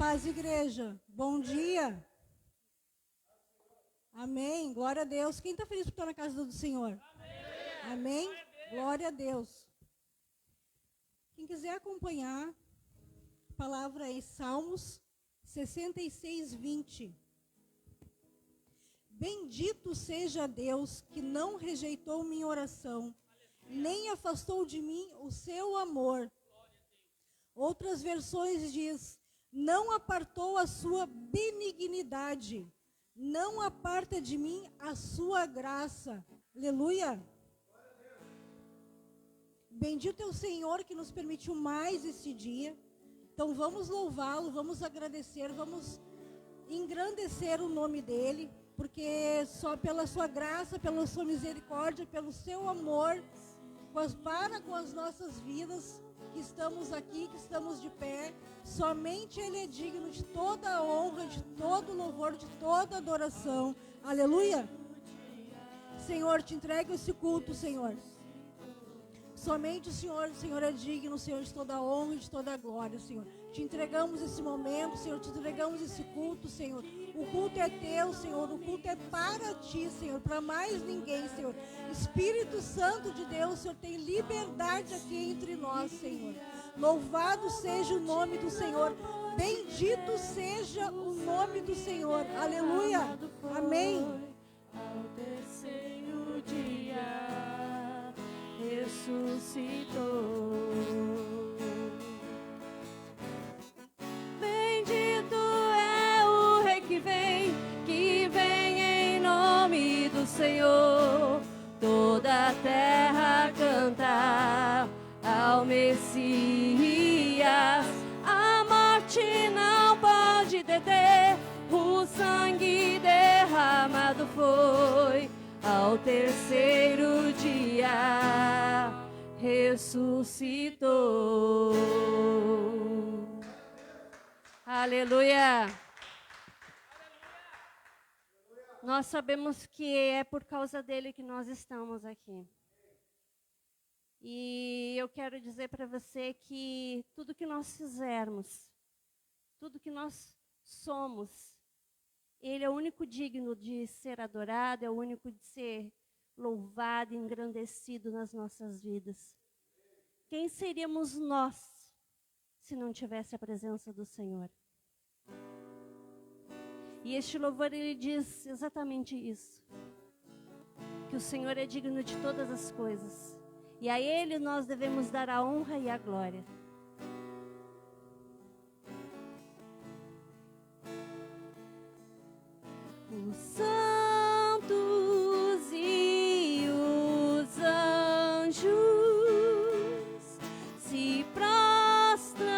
paz, igreja. Bom dia. Amém. Glória a Deus. Quem está feliz por estar na casa do Senhor? Amém. Glória a Deus. Quem quiser acompanhar, a palavra é Salmos 66, 20. Bendito seja Deus que não rejeitou minha oração, nem afastou de mim o seu amor. Outras versões diz: não apartou a sua benignidade, não aparta de mim a sua graça. Aleluia. Bendito é o Senhor que nos permitiu mais esse dia. Então vamos louvá-lo, vamos agradecer, vamos engrandecer o nome dele, porque só pela sua graça, pela sua misericórdia, pelo seu amor, para com as nossas vidas, que estamos aqui, que estamos de pé, somente Ele é digno de toda a honra, de todo louvor, de toda adoração. Aleluia. Senhor, te entrego esse culto, Senhor. Somente o Senhor é digno, Senhor, de toda a honra e de toda a glória, Senhor. Te entregamos esse momento, Senhor, te entregamos esse culto, Senhor. O culto é teu, Senhor, o culto é para ti, Senhor, para mais ninguém, Senhor. Espírito Santo de Deus, Senhor, tem liberdade aqui entre nós, Senhor. Louvado seja o nome do Senhor. Bendito seja o nome do Senhor. Aleluia. Amém. Ao terceiro dia ressuscitou. Bendito é o Rei que vem em nome do Senhor. Toda a terra canta ao Messias. A morte não pode deter, o sangue derramado foi. Ao terceiro dia ressuscitou. Aleluia. Nós sabemos que é por causa dele que nós estamos aqui. E eu quero dizer para você que tudo que nós fizermos, tudo que nós somos, ele é o único digno de ser adorado, é o único de ser louvado e engrandecido nas nossas vidas. Quem seríamos nós se não tivesse a presença do Senhor? E este louvor, ele diz exatamente isso. Que o Senhor é digno de todas as coisas. E a Ele nós devemos dar a honra e a glória. Os santos e os anjos se prostram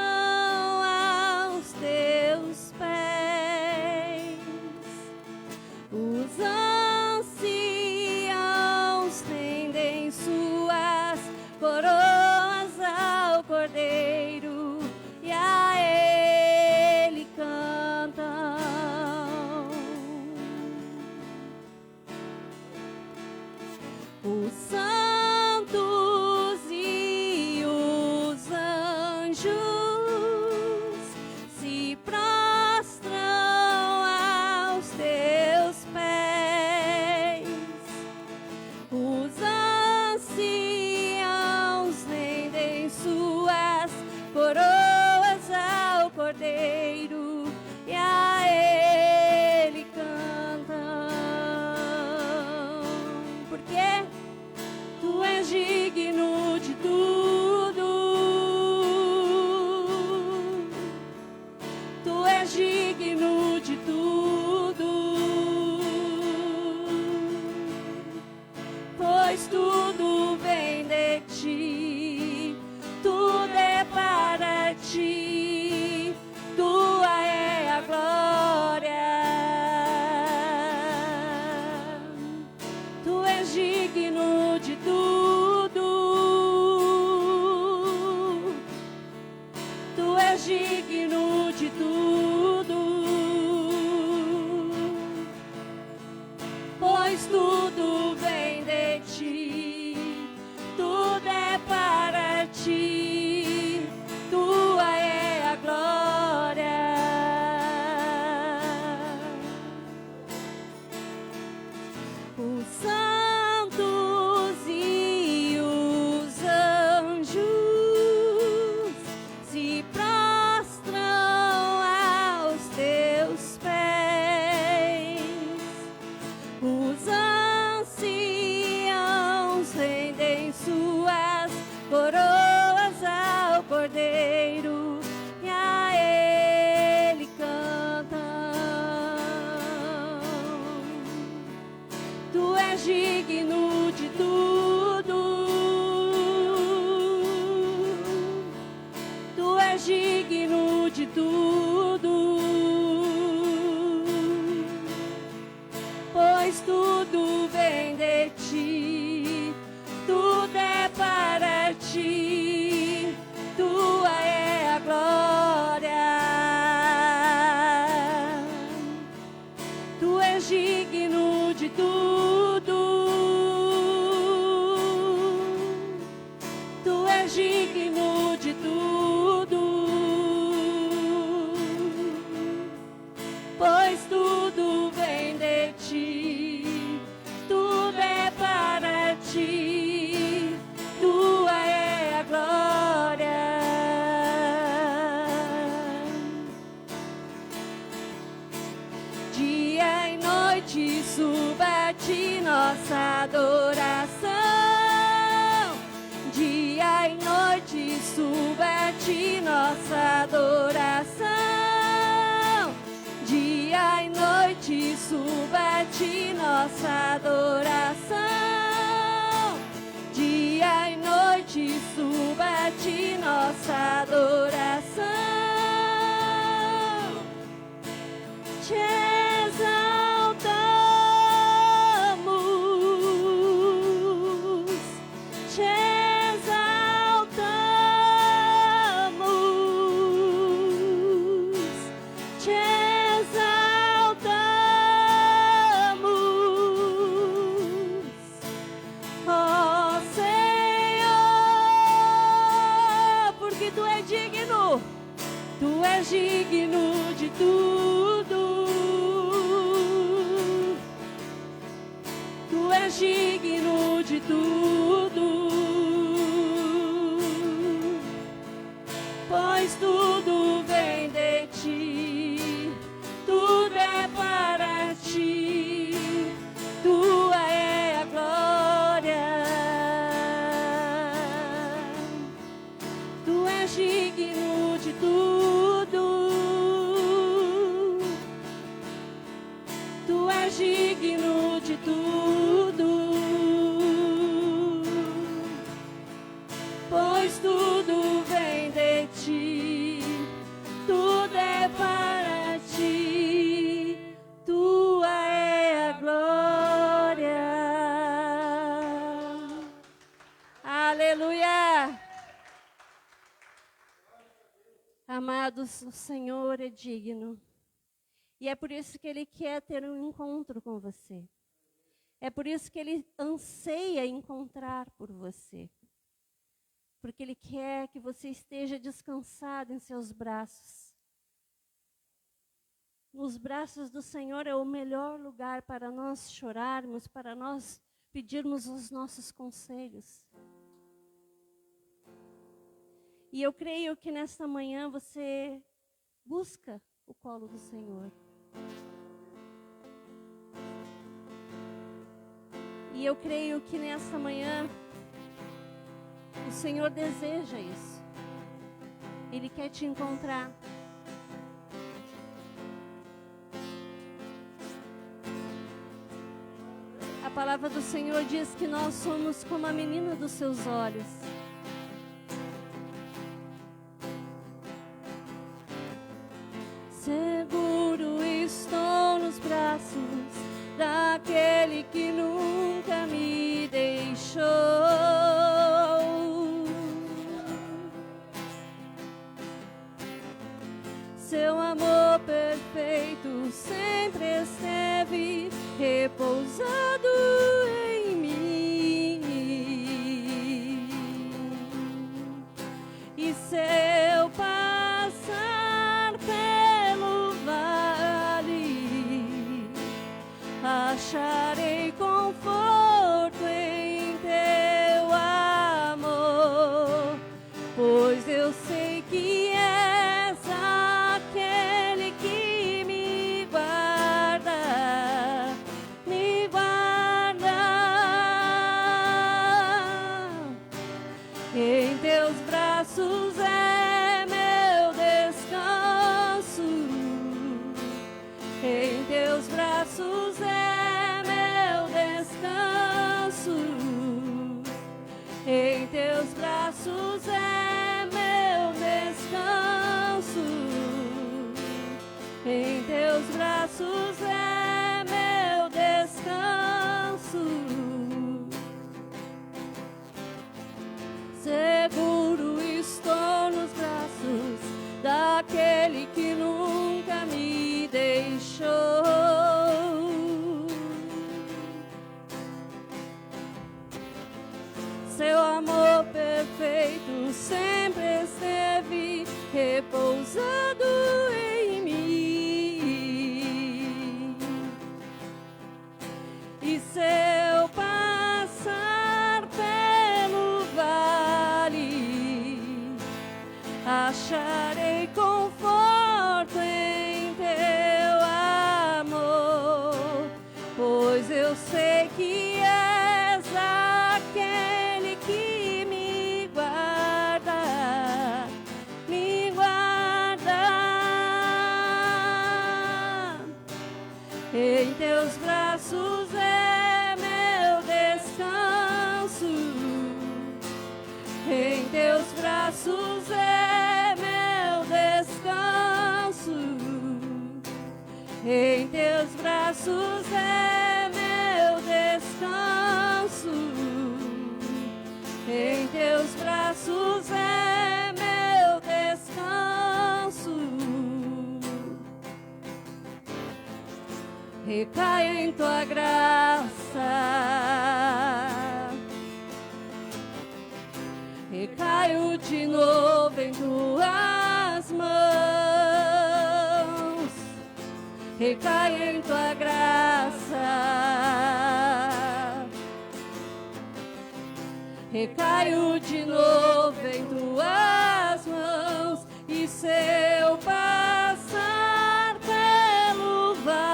aos teus pés. Os anciãos tendem suas coroas ao Cordeiro e a Ele cantam. Os santos e os anjos se prostram aos teus pés. Os anciãos rendem suas coroas ao Cordeiro e a Ele cantam. Porque tu és digno de tudo. Tu és digno de tudo. Pois tudo vem de ti, tudo é para ti, tua é a glória. Tu és digno de tudo, tu és digno de tudo. de ti, tudo é para ti, tua é a glória. Tu és digno de tudo, tu és digno de tudo, pois tudo vem de ti, tudo é para ti, tua é a glória. Dia e noite suba a ti nossa adoração, dia e noite suba a ti nossa adoração, dia e noite suba a ti nossa adoração, dia e noite suba a ti nossa adoração. Te exaltamos, te exaltamos, te exaltamos, ó Senhor, porque tu és digno, tu és digno de tudo. Tu és digno de tudo, pois tudo vem de ti, tudo é para ti, tua é a glória. Tu és digno de tudo, tu és digno de tudo, pois tudo vem de ti, tudo é para ti, tua é a glória. Aleluia! Amados, o Senhor é digno. E é por isso que Ele quer ter um encontro com você. É por isso que Ele anseia encontrar por você. Porque Ele quer que você esteja descansado em seus braços. Nos braços do Senhor é o melhor lugar para nós chorarmos, para nós pedirmos os nossos conselhos. E eu creio que nesta manhã você busca o colo do Senhor. E eu creio que nessa manhã o Senhor deseja isso. Ele quer te encontrar. A palavra do Senhor diz que nós somos como a menina dos seus olhos. Seguro estou nos braços daquele que nunca me deixou. Seu amor perfeito sempre esteve repousado em mim. E se eu passar pelo vale, acharei conforto em teu amor, pois eu sei que és aquele que me guarda, me guarda. Em teus braços é meu descanso, em teus braços é meu descanso, em teus braços é meu descanso, em teus braços é meu descanso. pousado em mim. E se eu passar pelo vale, acharei conforto em teu amor, pois eu sei que és aquele que me guarda, me guarda. Em teus braços é meu descanso, em teus braços é meu descanso, em teus braços é meu descanso, em teus braços é meu descanso. Recaio em tua graça, recaio de novo em tuas mãos, recaio em tua graça, recaio de novo em tuas mãos. E se eu passar pelo vale,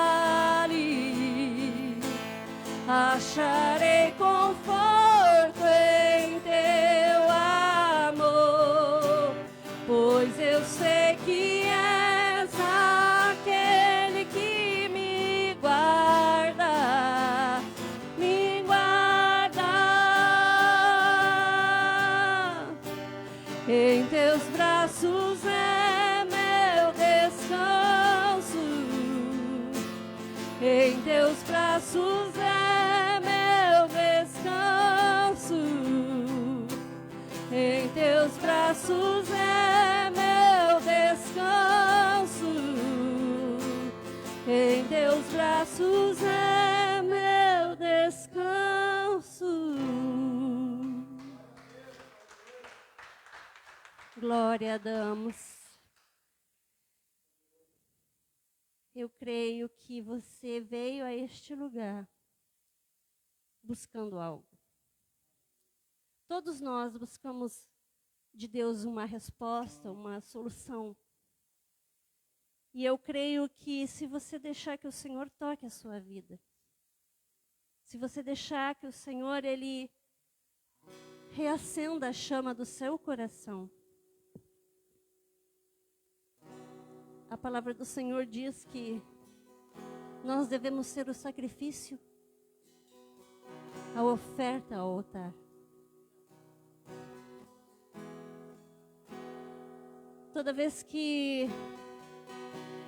acharei conforto em teu amor, pois eu sei que és aquele que me guarda, me guarda. Em teus braços é meu descanso, em teus braços é meu descanso, em teus braços é meu descanso, em teus braços é meu descanso. Glória damos. Eu creio que você veio a este lugar buscando algo. Todos nós buscamos de Deus uma resposta, uma solução. E eu creio que se você deixar que o Senhor toque a sua vida, se você deixar que o Senhor, Ele reacenda a chama do seu coração, a palavra do Senhor diz que nós devemos ser o sacrifício, a oferta ao altar. Toda vez que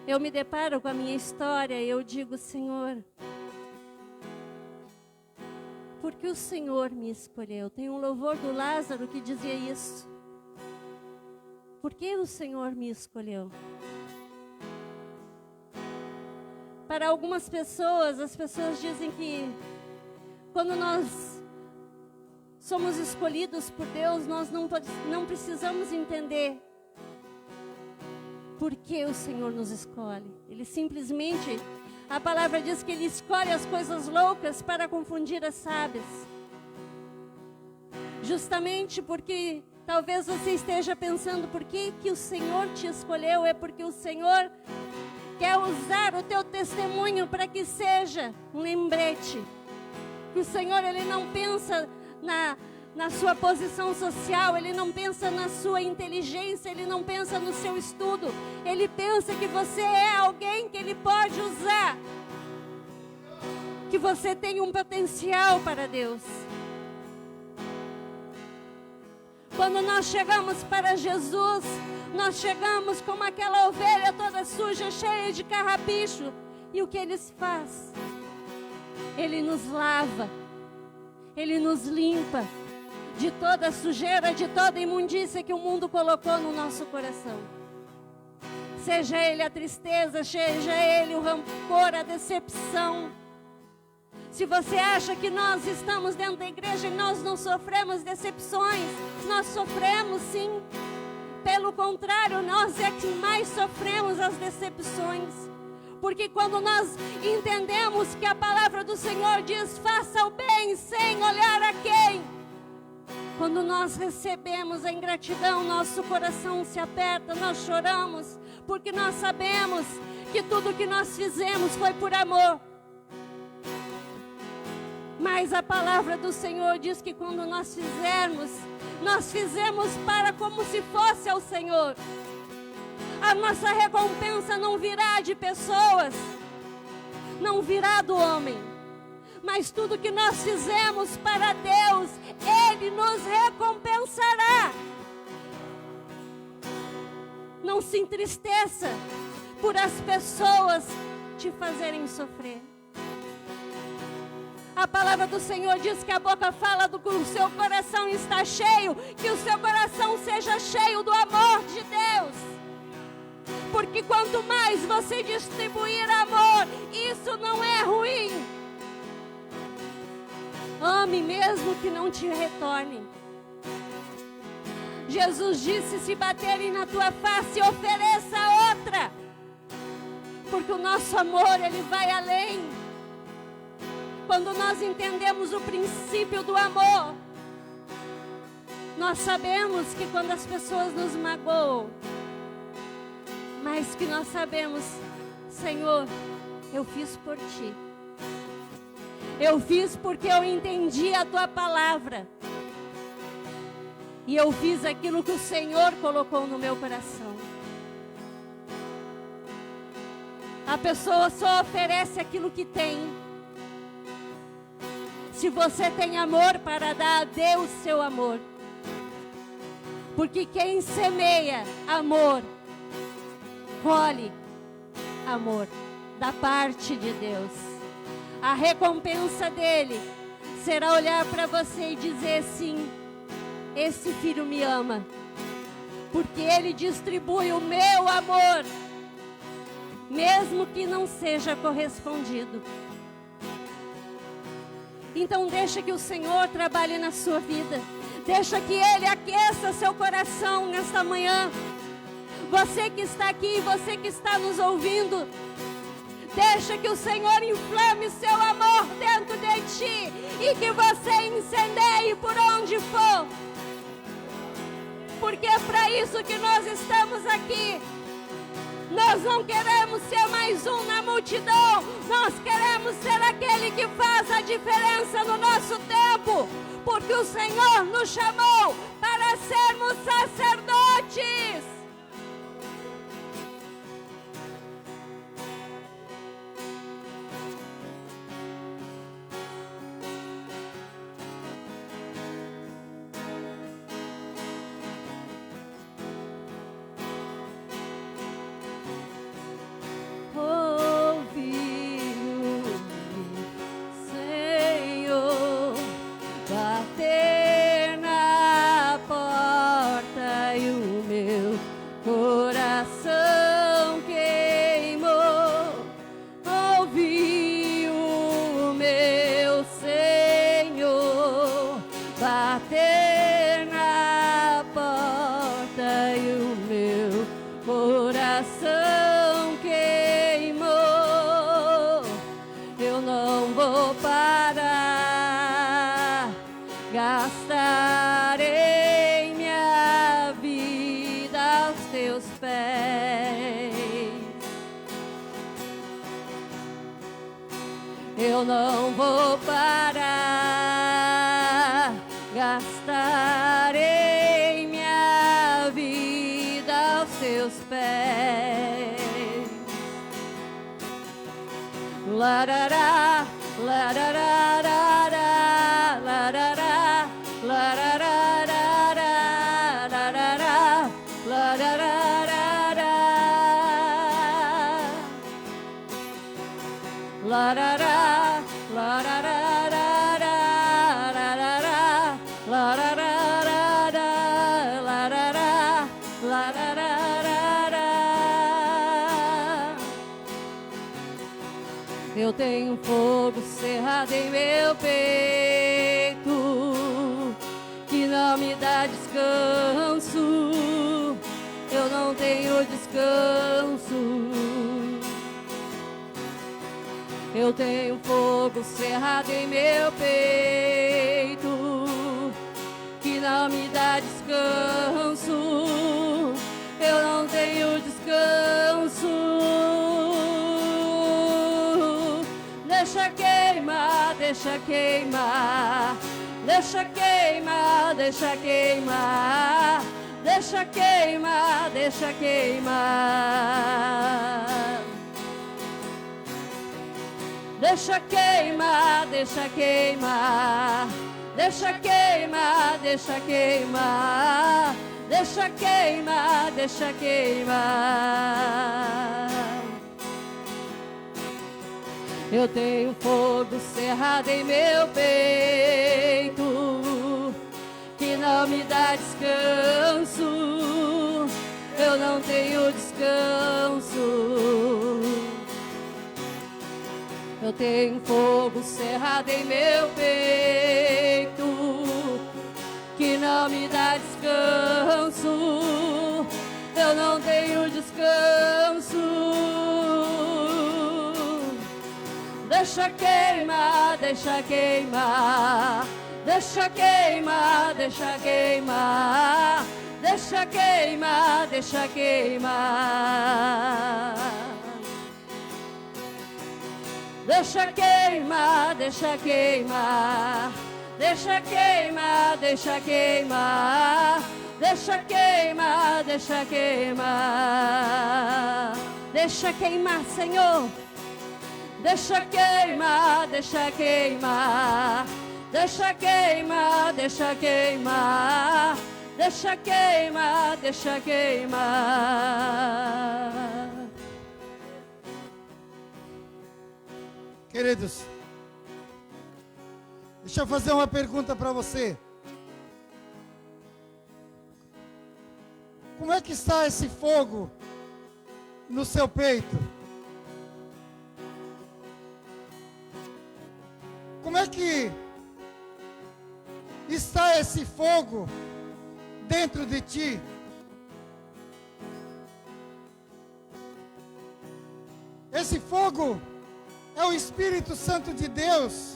eu me deparo com a minha história, eu digo, Senhor, porque o Senhor me escolheu. Tem um louvor do Lázaro que dizia isso. Por que o Senhor me escolheu? Para algumas pessoas, as pessoas dizem que quando nós somos escolhidos por Deus, nós não precisamos entender por que o Senhor nos escolhe. Ele simplesmente, a palavra diz que Ele escolhe as coisas loucas para confundir as sábias. Justamente porque talvez você esteja pensando por que o Senhor te escolheu, é porque o Senhor quer usar o teu testemunho para que seja um lembrete. Que o Senhor, Ele não pensa na sua posição social, Ele não pensa na sua inteligência, Ele não pensa no seu estudo. Ele pensa que você é alguém que Ele pode usar. Que você tem um potencial para Deus. Quando nós chegamos para Jesus, nós chegamos como aquela ovelha toda suja, cheia de carrapicho. E o que Ele faz? Ele nos lava, Ele nos limpa de toda a sujeira, de toda a imundícia que o mundo colocou no nosso coração. Seja ele a tristeza, seja ele o rancor, a decepção. Se você acha que nós estamos dentro da igreja e nós não sofremos decepções, nós sofremos sim. Pelo contrário, nós é que mais sofremos as decepções. Porque quando nós entendemos que a palavra do Senhor diz, faça o bem sem olhar a quem. Quando nós recebemos a ingratidão, nosso coração se aperta, nós choramos. Porque nós sabemos que tudo que nós fizemos foi por amor. Mas a palavra do Senhor diz que quando nós fizemos para como se fosse ao Senhor. A nossa recompensa não virá de pessoas, não virá do homem, mas tudo que nós fizemos para Deus, Ele nos recompensará. Não se entristeça por as pessoas te fazerem sofrer. A palavra do Senhor diz que a boca fala do que o seu coração está cheio, que o seu coração seja cheio do amor de Deus. Porque quanto mais você distribuir amor, isso não é ruim. Ame mesmo que não te retorne. Jesus disse, se baterem na tua face, ofereça outra. Porque o nosso amor, ele vai além. Quando nós entendemos o princípio do amor, nós sabemos que quando as pessoas nos magoam, mas que nós sabemos, Senhor, eu fiz por Ti. Eu fiz porque eu entendi a Tua palavra. E eu fiz aquilo que o Senhor colocou no meu coração. A pessoa só oferece aquilo que tem. Se você tem amor para dar, dê o seu amor. Porque quem semeia amor, colhe amor da parte de Deus. A recompensa dele será olhar para você e dizer sim, esse filho me ama, porque ele distribui o meu amor, mesmo que não seja correspondido. Então deixa que o Senhor trabalhe na sua vida. Deixa que Ele aqueça seu coração nesta manhã. Você que está aqui, você que está nos ouvindo, deixa que o Senhor inflame seu amor dentro de ti e que você incendeie por onde for. Porque é para isso que nós estamos aqui. Nós não queremos ser mais um na multidão. Nós queremos ser aquele que faz a diferença no nosso tempo. Porque o Senhor nos chamou para sermos sacerdotes. Gastarei minha vida aos teus pés. Eu não vou parar. Gastarei minha vida aos teus pés. Larará, larará, larará, larará, larará, larará, larará, eu tenho fogo cerrado em meu peito, que não me dá descanso. não tenho descanso. Eu tenho fogo cerrado em meu peito, que não me dá descanso. Eu não tenho descanso. Deixa queimar, deixa queimar, deixa queimar, deixa queimar, deixa queimar, deixa queimar. Deixa queimar, deixa queimar, deixa queimar, deixa queimar, deixa queimar, deixa queimar. Eu tenho fogo cerrado em meu peito, que não me dá descanso. Eu não tenho descanso. Eu tenho fogo cerrado em meu peito, que não me dá descanso. Eu não tenho descanso. Deixa queimar, deixa queimar, deixa queimar, deixa queimar, deixa queimar, deixa queimar. Deixa queimar, deixa queimar, deixa queimar, deixa queimar, deixa queimar, deixa queimar. Deixa queimar, Senhor. Deixa queimar, deixa queimar, deixa queimar, deixa queimar, deixa queimar, deixa queimar. Queridos, deixa eu fazer uma pergunta para você. Como é que está esse fogo no seu peito? Como é que está esse fogo dentro de ti? Esse fogo é o Espírito Santo de Deus,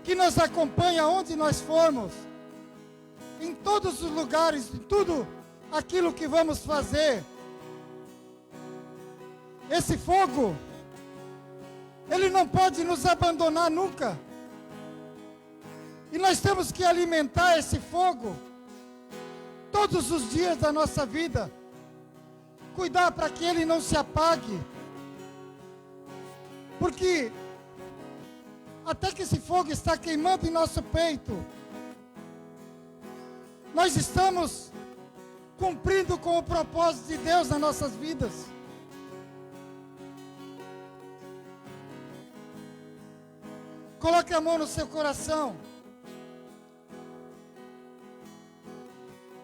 que nos acompanha onde nós formos, em todos os lugares, em tudo aquilo que vamos fazer. Esse fogo, ele não pode nos abandonar nunca. E nós temos que alimentar esse fogo todos os dias da nossa vida. Cuidar para que ele não se apague. Porque até que esse fogo está queimando em nosso peito, nós estamos cumprindo com o propósito de Deus nas nossas vidas. Coloque a mão no seu coração.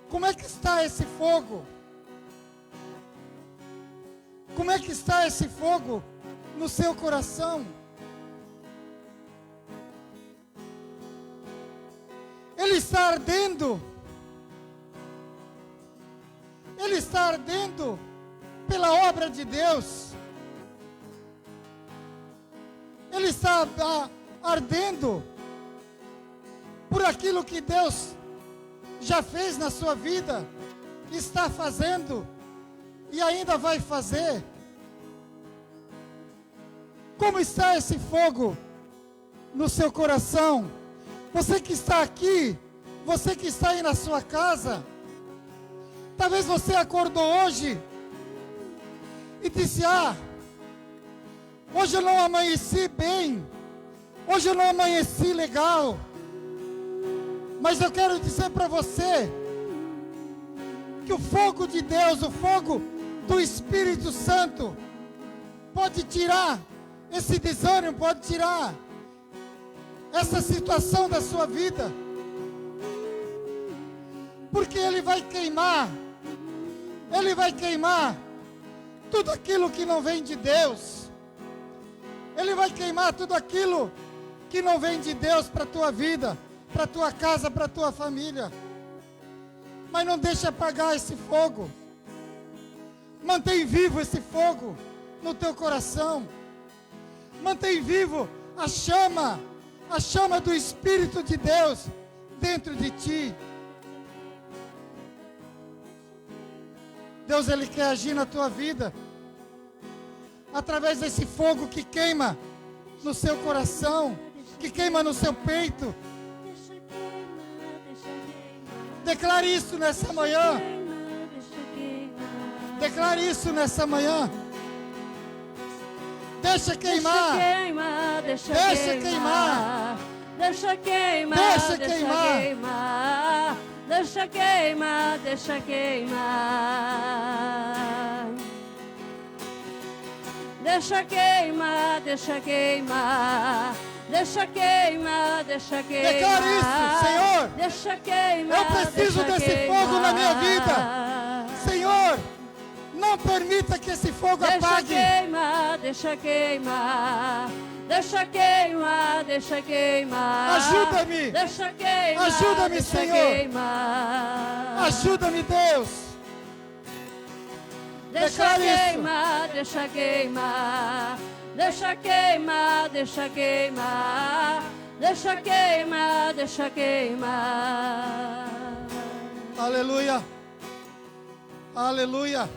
Como é que está esse fogo? Como é que está esse fogo no seu coração? Ele está ardendo. Ele está ardendo pela obra de Deus. Ele está ardendo por aquilo que Deus já fez na sua vida, está fazendo e ainda vai fazer. Como está esse fogo no seu coração? Você que está aqui, você que está aí na sua casa, talvez você acordou hoje e disse: hoje eu não amanheci bem, hoje eu não amanheci legal. Mas eu quero dizer para você que o fogo de Deus, o fogo do Espírito Santo, pode tirar esse desânimo, pode tirar essa situação da sua vida. Porque Ele vai queimar tudo aquilo que não vem de Deus. Ele vai queimar tudo aquilo que não vem de Deus para a tua vida, para a tua casa, para a tua família. Mas não deixe apagar esse fogo. Mantém vivo esse fogo no teu coração. Mantém vivo a chama do Espírito de Deus dentro de ti. Deus, Ele quer agir na tua vida através desse fogo que queima no seu coração, que queima no seu peito. Declare isso nessa manhã. Declare isso nessa manhã. Deixa queimar. Deixa queimar. Deixa queimar. Deixa Deixa queimar. queimar. Deixa queimar. Deixa queimar. Deixa queimar. Deixa queimar. Deixa queimar. Deixa queimar. Declare isso, Senhor. Deixa queimar. Eu preciso deixa desse queimar. fogo na minha vida. Senhor, não permita que esse fogo Deixa apague. queimar, deixa queimar. Deixa queimar, deixa queimar. Ajuda-me. Deixa queimar. Ajuda-me, deixa Senhor. Queimar. Ajuda-me, Deus. Deixa Declare isso. queimar, deixa queimar. Deixa queimar, deixa queimar. Deixa queimar, deixa queimar. Aleluia. Aleluia.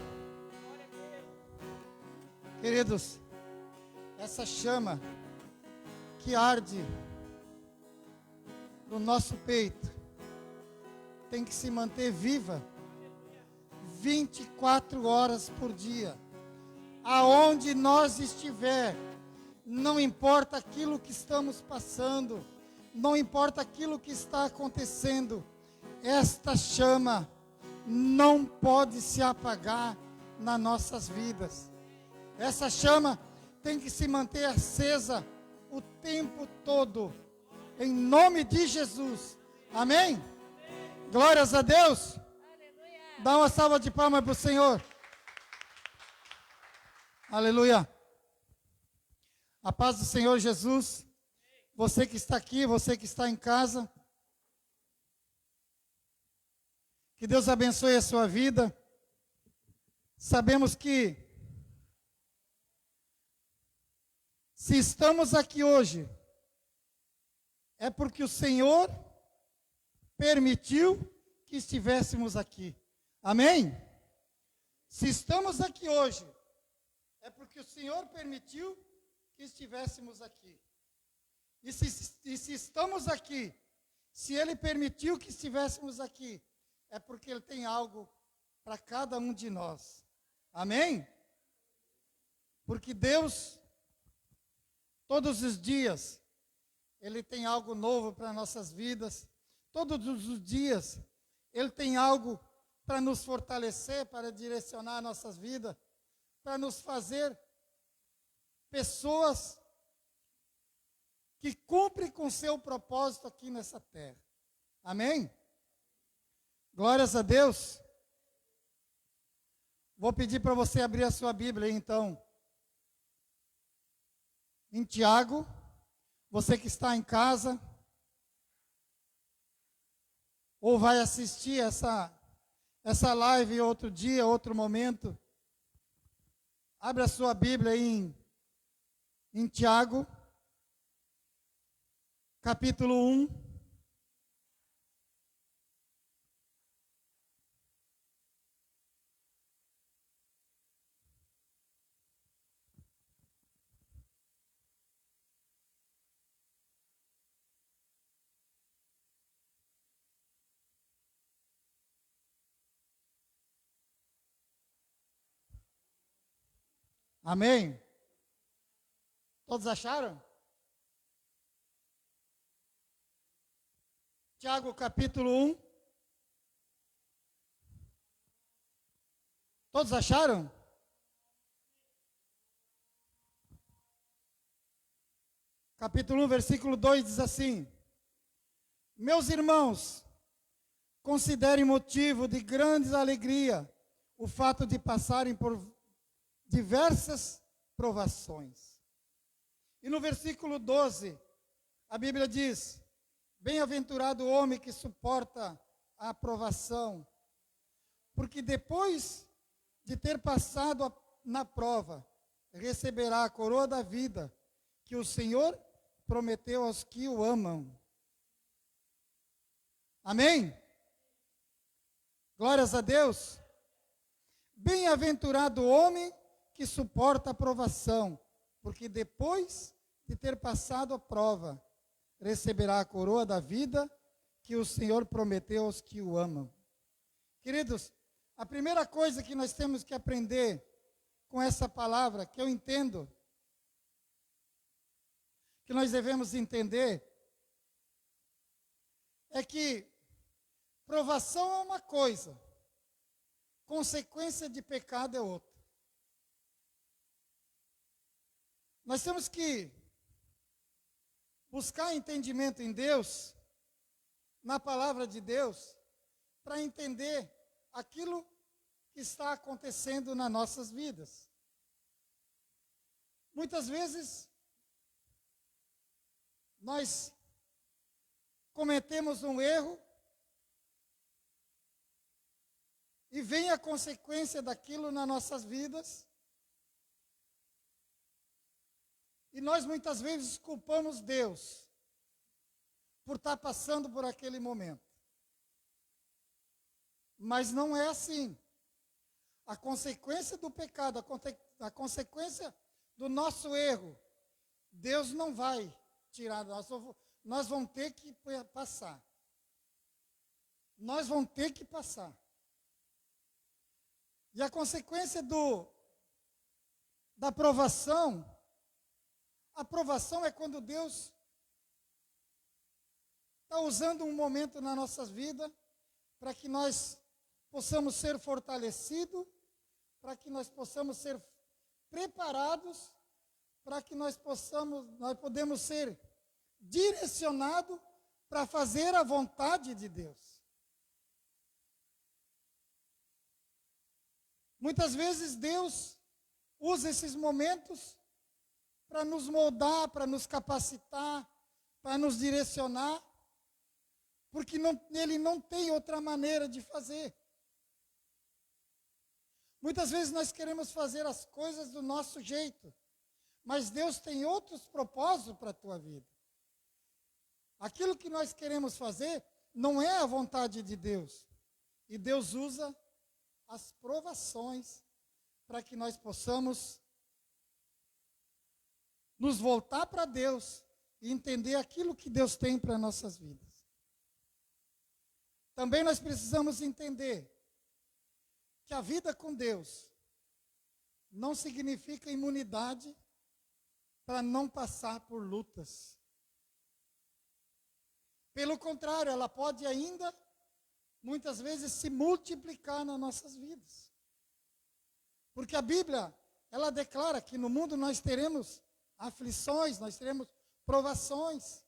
Queridos, essa chama que arde no nosso peito tem que se manter viva 24 horas por dia. Aonde nós estiver, não importa aquilo que estamos passando, não importa aquilo que está acontecendo, esta chama não pode se apagar nas nossas vidas. Essa chama tem que se manter acesa o tempo todo, em nome de Jesus. Amém? Glórias a Deus. Dá uma salva de palmas para o Senhor. Aleluia. A paz do Senhor Jesus. Você que está aqui, você que está em casa. Que Deus abençoe a sua vida. Sabemos que se estamos aqui hoje, é porque o Senhor permitiu que estivéssemos aqui. Amém? Se estamos aqui hoje, é porque o Senhor permitiu que estivéssemos aqui. E se estamos aqui, se Ele permitiu que estivéssemos aqui, é porque Ele tem algo para cada um de nós. Amém? Porque Deus, todos os dias, Ele tem algo novo para nossas vidas. Todos os dias, Ele tem algo para nos fortalecer, para direcionar nossas vidas, para nos fazer pessoas que cumprem com seu propósito aqui nessa terra. Amém? Glórias a Deus. Vou pedir para você abrir a sua Bíblia, então. Em Tiago, você que está em casa, ou vai assistir essa live outro dia, outro momento, abre a sua Bíblia em Tiago, capítulo 1. Amém? Todos acharam? Tiago capítulo 1. Todos acharam? Capítulo 1, versículo 2 diz assim: Meus irmãos, considerem motivo de grande alegria o fato de passarem por diversas provações. E no versículo 12, a Bíblia diz: Bem-aventurado o homem que suporta a provação, porque depois de ter passado na prova, receberá a coroa da vida que o Senhor prometeu aos que o amam. Amém? Glórias a Deus. Bem-aventurado o homem que suporta a provação, porque depois de ter passado a prova, receberá a coroa da vida que o Senhor prometeu aos que o amam. Queridos, a primeira coisa que nós temos que aprender com essa palavra, que eu entendo, que nós devemos entender, é que provação é uma coisa, consequência de pecado é outra. Nós temos que buscar entendimento em Deus, na palavra de Deus, para entender aquilo que está acontecendo nas nossas vidas. Muitas vezes, nós cometemos um erro e vem a consequência daquilo nas nossas vidas. E nós muitas vezes culpamos Deus por estar passando por aquele momento. Mas não é assim. A consequência do pecado, a consequência do nosso erro, Deus não vai tirar, nós vamos ter que passar. Nós vamos ter que passar. E a consequência da provação, a provação é quando Deus está usando um momento na nossa vida para que nós possamos ser fortalecidos, para que nós possamos ser preparados, para que nós podemos ser direcionados para fazer a vontade de Deus. Muitas vezes Deus usa esses momentos para nos moldar, para nos capacitar, para nos direcionar, porque Ele não tem outra maneira de fazer. Muitas vezes nós queremos fazer as coisas do nosso jeito, mas Deus tem outros propósitos para a tua vida. Aquilo que nós queremos fazer não é a vontade de Deus. E Deus usa as provações para que nós possamos nos voltar para Deus e entender aquilo que Deus tem para nossas vidas. Também nós precisamos entender que a vida com Deus não significa imunidade para não passar por lutas. Pelo contrário, ela pode ainda, muitas vezes, se multiplicar nas nossas vidas. Porque a Bíblia, ela declara que no mundo nós teremos aflições, nós teremos provações.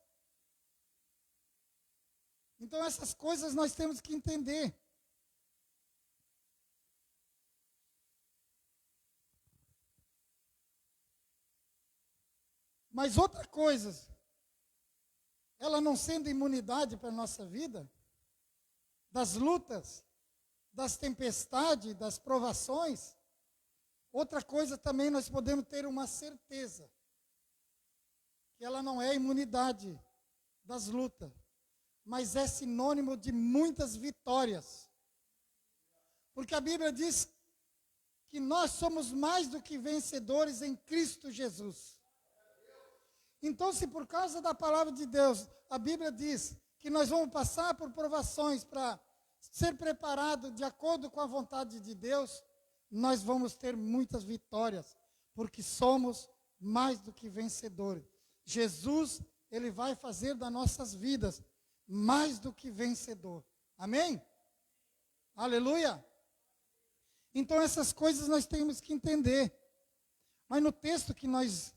Então essas coisas nós temos que entender. Mas outra coisa, ela não sendo imunidade para a nossa vida, das lutas, das tempestades, das provações, outra coisa também nós podemos ter uma certeza, que ela não é imunidade das lutas, mas é sinônimo de muitas vitórias. Porque a Bíblia diz que nós somos mais do que vencedores em Cristo Jesus. Então, se por causa da palavra de Deus, a Bíblia diz que nós vamos passar por provações para ser preparado de acordo com a vontade de Deus, nós vamos ter muitas vitórias, porque somos mais do que vencedores. Jesus, Ele vai fazer das nossas vidas mais do que vencedor. Amém? Aleluia! Então essas coisas nós temos que entender. Mas no texto que nós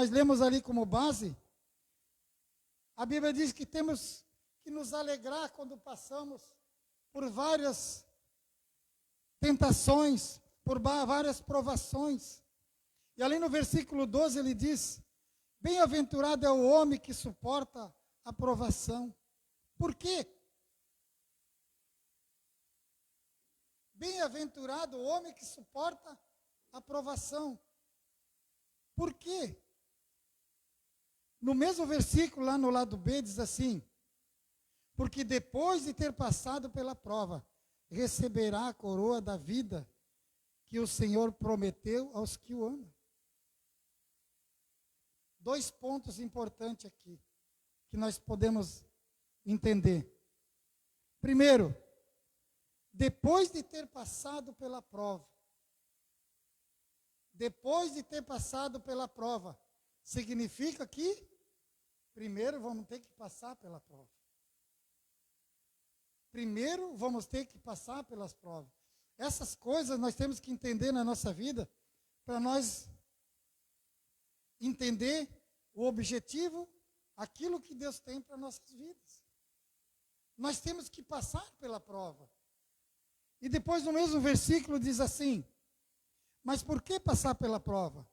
lemos ali como base, a Bíblia diz que temos que nos alegrar quando passamos por várias tentações, por várias provações. E ali no versículo 12 ele diz: bem-aventurado é o homem que suporta a provação. Por quê? Bem-aventurado o homem que suporta a provação. Por quê? No mesmo versículo, lá no lado B, diz assim: porque depois de ter passado pela prova, receberá a coroa da vida que o Senhor prometeu aos que o amam. 2 pontos importantes aqui, que nós podemos entender. Primeiro, depois de ter passado pela prova, significa que primeiro vamos ter que passar pela prova. Primeiro vamos ter que passar pelas provas. Essas coisas nós temos que entender na nossa vida, para nós entender o objetivo, aquilo que Deus tem para nossas vidas. Nós temos que passar pela prova. E depois no mesmo versículo diz assim: mas por que passar pela prova?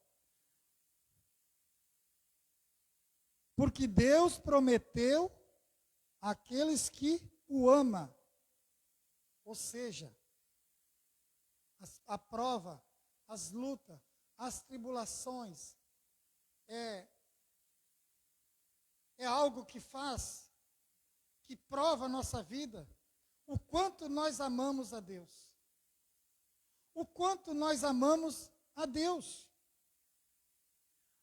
Porque Deus prometeu àqueles que o amam. Ou seja, a prova, as lutas, as tribulações, é algo que faz, que prova a nossa vida, o quanto nós amamos a Deus. O quanto nós amamos a Deus.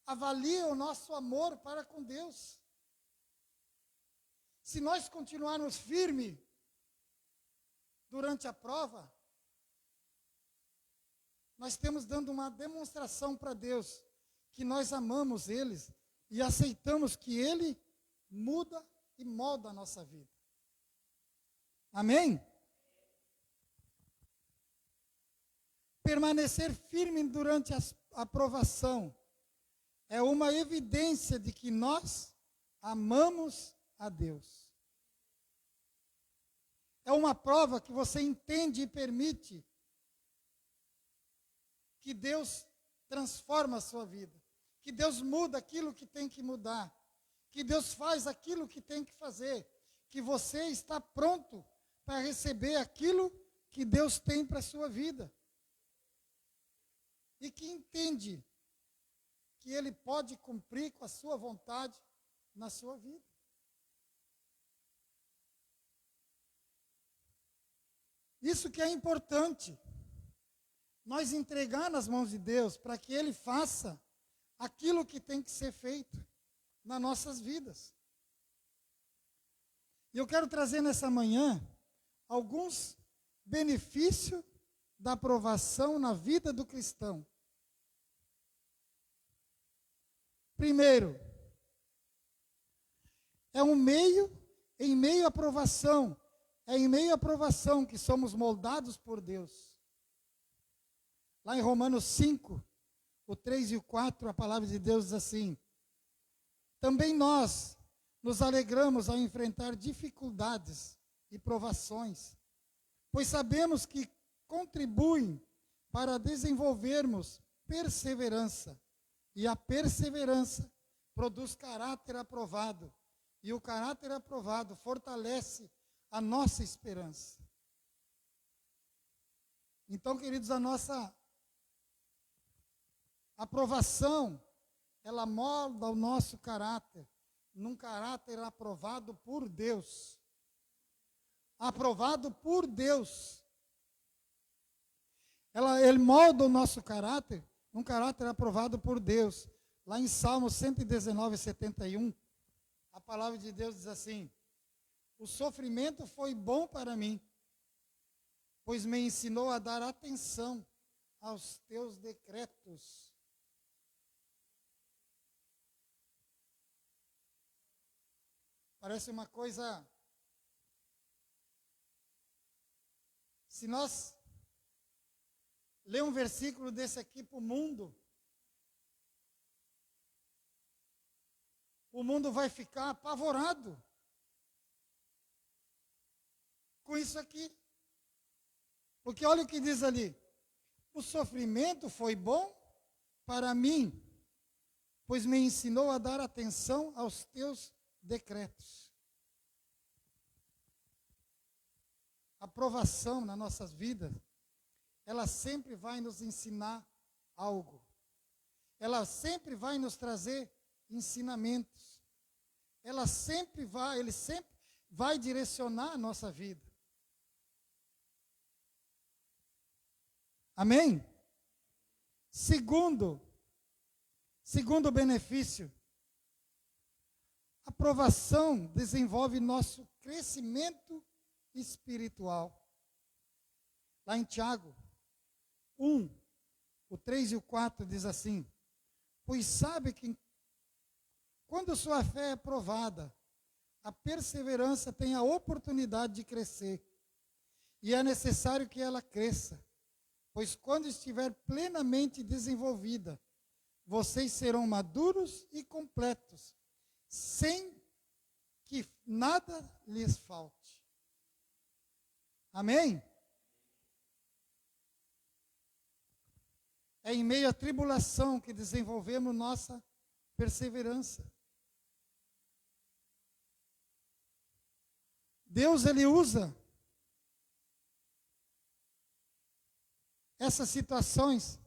Avalia o nosso amor para com Deus. Se nós continuarmos firmes durante a prova, nós estamos dando uma demonstração para Deus que nós amamos Ele e aceitamos que Ele muda e molda a nossa vida. Amém? Permanecer firme durante a provação é uma evidência de que nós amamos a Deus. É uma prova que você entende e permite que Deus transforma a sua vida, que Deus muda aquilo que tem que mudar, que Deus faz aquilo que tem que fazer, que você está pronto para receber aquilo que Deus tem para a sua vida. E que entende que Ele pode cumprir com a sua vontade na sua vida. Isso que é importante, nós entregar nas mãos de Deus para que Ele faça aquilo que tem que ser feito nas nossas vidas. E eu quero trazer nessa manhã alguns benefícios da aprovação na vida do cristão. Primeiro, é um meio, em meio à aprovação, é em meio à aprovação que somos moldados por Deus. Lá em Romanos 5, o 3 e o 4, a palavra de Deus diz assim: também nós nos alegramos ao enfrentar dificuldades e provações, pois sabemos que contribuem para desenvolvermos perseverança, e a perseverança produz caráter aprovado, e o caráter aprovado fortalece a nossa esperança. Então, queridos, a nossa aprovação, ela molda o nosso caráter, num caráter aprovado por Deus. Aprovado por Deus. Ele molda o nosso caráter, num caráter aprovado por Deus. Lá em Salmo 119, 71, a palavra de Deus diz assim: o sofrimento foi bom para mim, pois me ensinou a dar atenção aos teus decretos. Parece uma coisa. Se nós ler um versículo desse aqui para o mundo vai ficar apavorado com isso aqui. Porque olha o que diz ali: o sofrimento foi bom para mim, pois me ensinou a dar atenção aos teus decretos. A provação nas nossas vidas ela sempre vai nos ensinar algo. Ela sempre vai nos trazer ensinamentos. Ele sempre vai direcionar a nossa vida. Amém? Segundo benefício, a provação desenvolve nosso crescimento espiritual. Lá em Tiago 1, o 3 e o 4 diz assim: pois sabe que quando sua fé é provada, a perseverança tem a oportunidade de crescer. E é necessário que ela cresça, pois quando estiver plenamente desenvolvida, vocês serão maduros e completos, sem que nada lhes falte. Amém? É em meio à tribulação que desenvolvemos nossa perseverança. Deus, Ele usa essas situações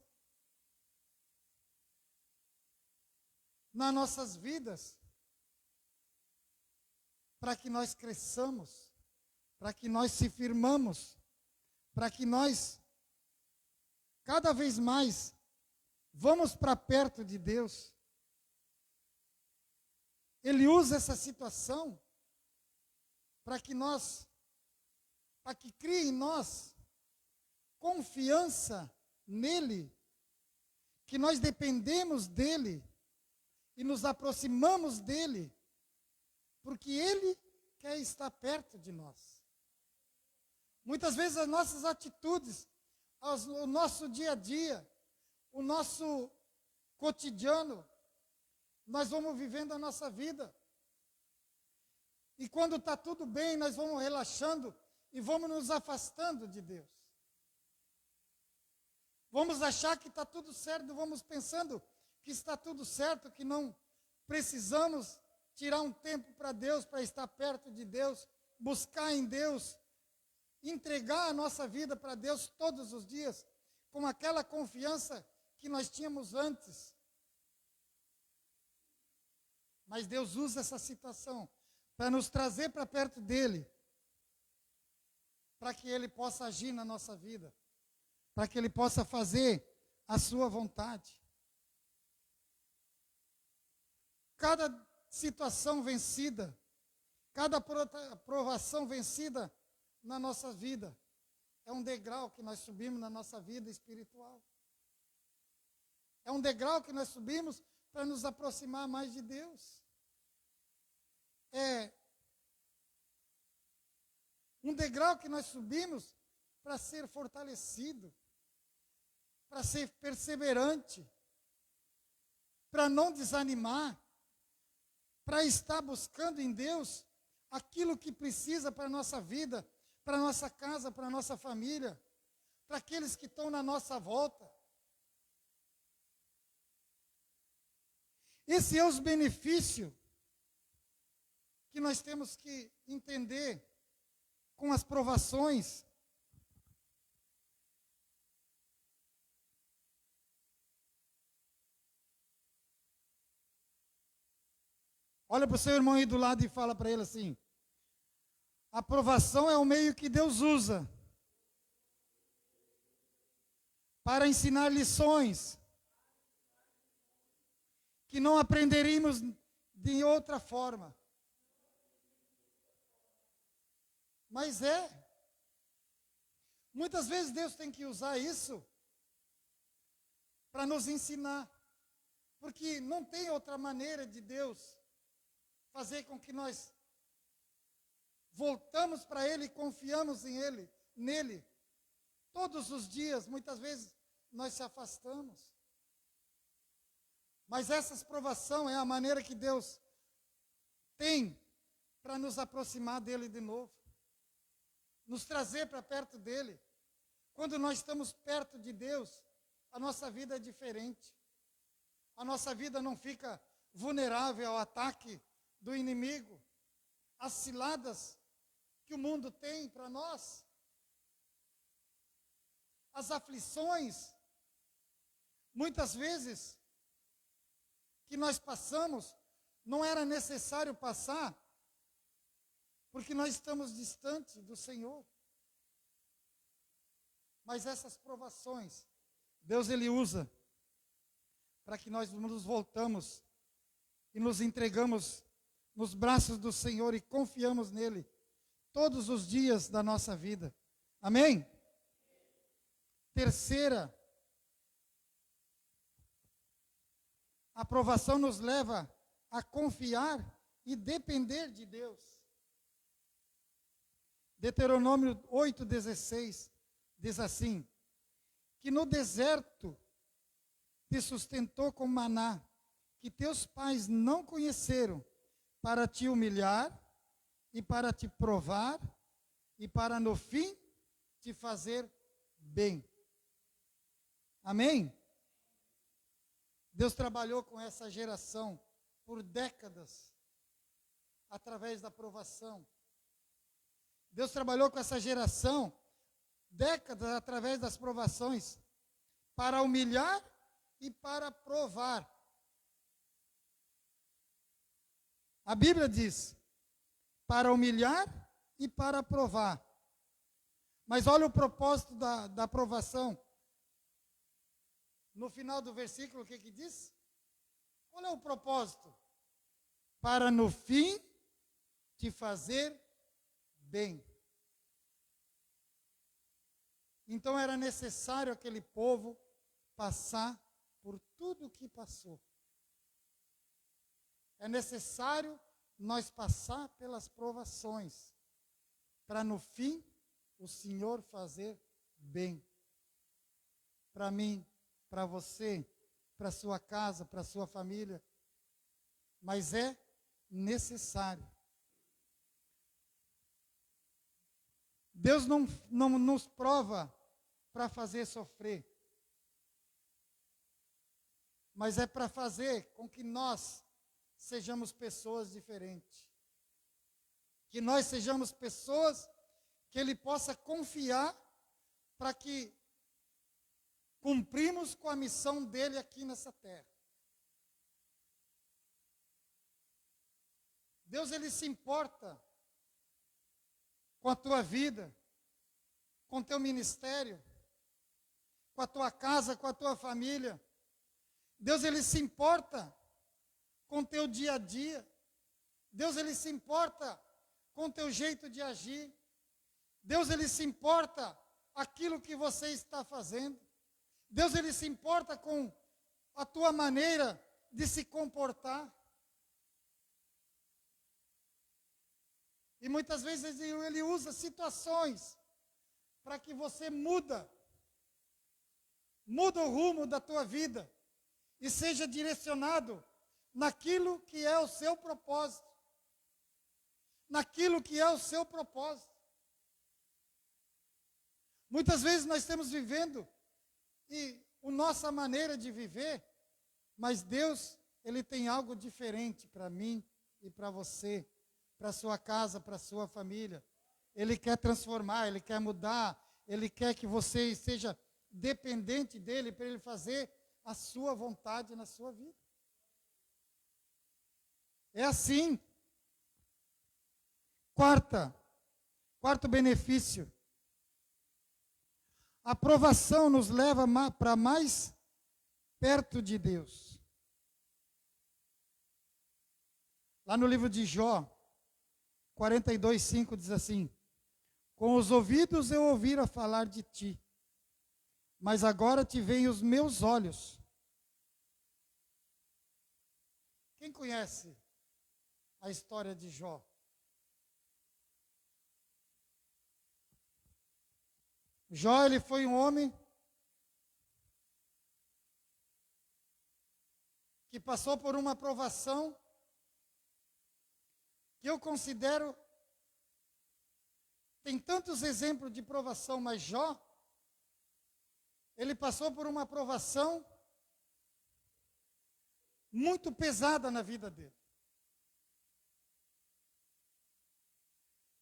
nas nossas vidas para que nós cresçamos, para que nós se firmamos, para que nós cada vez mais vamos para perto de Deus. Ele usa essa situação para que crie em nós confiança nele, que nós dependemos dele e nos aproximamos dele, porque ele quer estar perto de nós. Muitas vezes as nossas atitudes, o nosso dia a dia, o nosso cotidiano, nós vamos vivendo a nossa vida. E quando está tudo bem, nós vamos relaxando e vamos nos afastando de Deus. Vamos achar que está tudo certo, vamos pensando que está tudo certo, que não precisamos tirar um tempo para Deus, para estar perto de Deus, buscar em Deus, entregar a nossa vida para Deus todos os dias, com aquela confiança que nós tínhamos antes. Mas Deus usa essa situação para nos trazer para perto dele, para que ele possa agir na nossa vida, para que ele possa fazer a sua vontade. Cada situação vencida, cada provação vencida na nossa vida, é um degrau que nós subimos na nossa vida espiritual. É um degrau que nós subimos para nos aproximar mais de Deus. É um degrau que nós subimos para ser fortalecido, para ser perseverante, para não desanimar, para estar buscando em Deus aquilo que precisa para a nossa vida, para a nossa casa, para a nossa família, para aqueles que estão na nossa volta. Esse é os benefícios que nós temos que entender com as provações. Olha para o seu irmão aí do lado e fala para ele assim: a provação é o meio que Deus usa para ensinar lições que não aprenderíamos de outra forma. Mas muitas vezes Deus tem que usar isso para nos ensinar, porque não tem outra maneira de Deus fazer com que nós voltamos para Ele e confiamos nele. Todos os dias, muitas vezes, nós se afastamos. Mas essa provação é a maneira que Deus tem para nos aproximar dele de novo. Nos trazer para perto dele. Quando nós estamos perto de Deus, a nossa vida é diferente. A nossa vida não fica vulnerável ao ataque do inimigo, às ciladas que o mundo tem para nós. as aflições, muitas vezes, que nós passamos, não era necessário passar, porque nós estamos distantes do Senhor. Mas essas provações, Deus Ele usa para que nós nos voltamos e nos entregamos nos braços do Senhor e confiamos nele todos os dias da nossa vida. Amém? Terceira, a provação nos leva a confiar e depender de Deus. Deuteronômio 8,16 diz assim: que no deserto te sustentou com maná, que teus pais não conheceram, para te humilhar e para te provar e para no fim te fazer bem. Amém? Deus trabalhou com essa geração por décadas, através da provação. Deus trabalhou com essa geração décadas através das provações, para humilhar e para provar. A Bíblia diz, para humilhar e para provar. Mas olha o propósito da provação. No final do versículo, o que diz? Qual é o propósito? Para no fim te fazer bem. Então era necessário aquele povo passar por tudo o que passou. É necessário nós passar pelas provações, para no fim o Senhor fazer bem. Para mim, para você, para sua casa, para sua família. Mas é necessário. Deus não nos prova para fazer sofrer, mas é para fazer com que nós sejamos pessoas diferentes. Que nós sejamos pessoas que Ele possa confiar para que cumprimos com a missão dEle aqui nessa terra. Deus, Ele se importa com a tua vida, com o teu ministério, com a tua casa, com a tua família. Deus, Ele se importa com o teu dia a dia. Deus, Ele se importa com o teu jeito de agir. Deus, Ele se importa aquilo que você está fazendo. Deus, Ele se importa com a tua maneira de se comportar. E muitas vezes Ele usa situações para que você muda o rumo da tua vida e seja direcionado naquilo que é o seu propósito. Naquilo que é o seu propósito. Muitas vezes nós estamos vivendo e a nossa maneira de viver, mas Deus, Ele tem algo diferente para mim e para você, para a sua casa, para a sua família. Ele quer transformar, Ele quer mudar, Ele quer que você seja dependente dEle para Ele fazer a sua vontade na sua vida. É assim. Quarto benefício. A provação nos leva para mais perto de Deus. Lá no livro de Jó, 42:5 diz assim: com os ouvidos eu ouvira falar de ti, mas agora te veem os meus olhos. Quem conhece a história de Jó? Jó, ele foi um homem que passou por uma provação que eu considero, tem tantos exemplos de provação, mas Jó, ele passou por uma provação muito pesada na vida dele.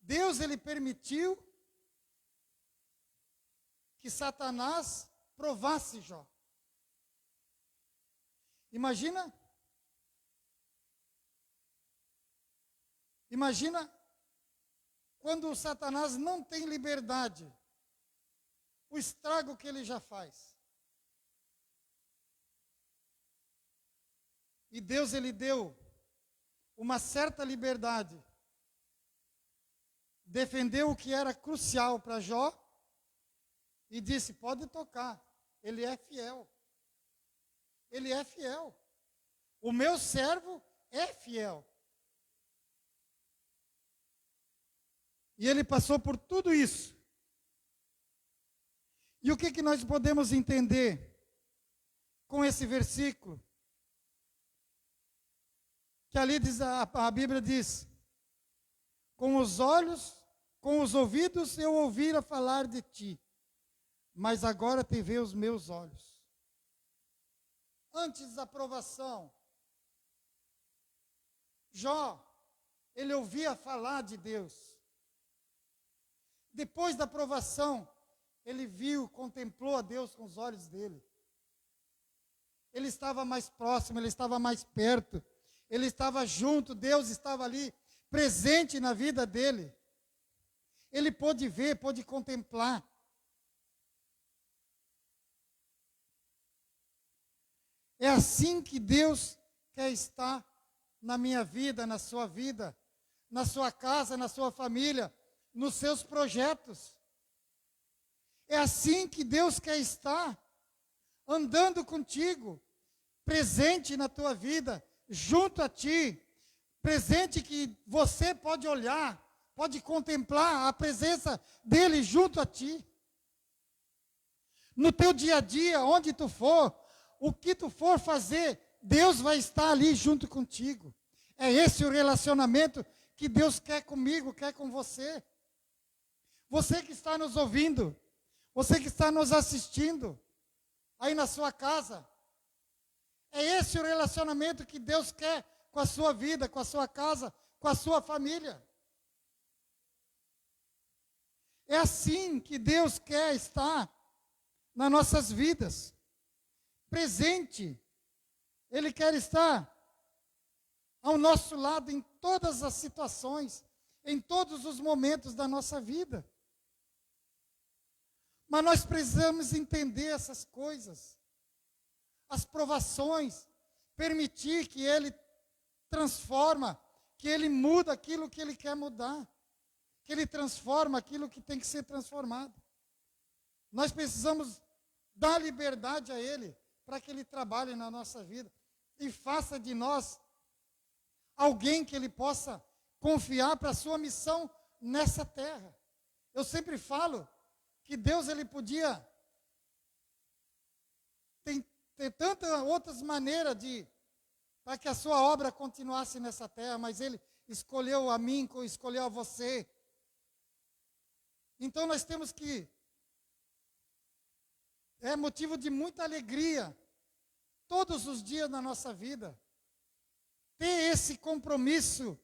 Deus, Ele permitiu que Satanás provasse Jó. Imagina quando o Satanás não tem liberdade, o estrago que ele já faz. E Deus, ele deu uma certa liberdade, defendeu o que era crucial para Jó e disse: pode tocar, ele é fiel. Ele é fiel. O meu servo é fiel. E ele passou por tudo isso. E o que nós podemos entender com esse versículo? Que ali diz, a Bíblia diz: com os olhos, com os ouvidos eu ouvira falar de ti, mas agora te vê os meus olhos. Antes da provação, Jó, ele ouvia falar de Deus. Depois da provação, ele viu, contemplou a Deus com os olhos dele. Ele estava mais próximo, ele estava mais perto, ele estava junto, Deus estava ali, presente na vida dele. Ele pôde ver, pôde contemplar. É assim que Deus quer estar na minha vida, na sua vida, na sua casa, na sua família, nos seus projetos. É assim que Deus quer estar, andando contigo, presente na tua vida, junto a ti, presente que você pode olhar, pode contemplar a presença dele junto a ti. No teu dia a dia, onde tu for, o que tu for fazer, Deus vai estar ali junto contigo. É esse o relacionamento que Deus quer comigo, quer com você. Você que está nos ouvindo, você que está nos assistindo, aí na sua casa, é esse o relacionamento que Deus quer com a sua vida, com a sua casa, com a sua família. É assim que Deus quer estar nas nossas vidas. Presente. Ele quer estar ao nosso lado em todas as situações, em todos os momentos da nossa vida. Mas nós precisamos entender essas coisas. As provações, permitir que Ele transforma, que Ele muda aquilo que Ele quer mudar, que Ele transforma aquilo que tem que ser transformado. Nós precisamos dar liberdade a Ele, para que Ele trabalhe na nossa vida e faça de nós alguém que Ele possa confiar para a sua missão nessa terra. Eu sempre falo que Deus, Ele podia ter tantas outras maneiras para que a sua obra continuasse nessa terra, mas Ele escolheu a mim, escolheu a você. Então nós temos que, é motivo de muita alegria, todos os dias na nossa vida, ter esse compromisso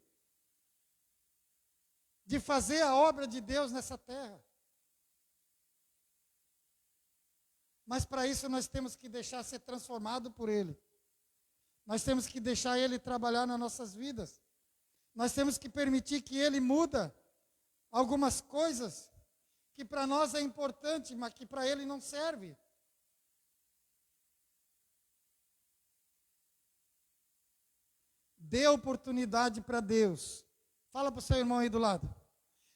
de fazer a obra de Deus nessa terra. Mas para isso nós temos que deixar ser transformado por Ele. Nós temos que deixar Ele trabalhar nas nossas vidas. Nós temos que permitir que Ele muda algumas coisas que para nós é importante, mas que para Ele não serve. Dê oportunidade para Deus. Fala para o seu irmão aí do lado.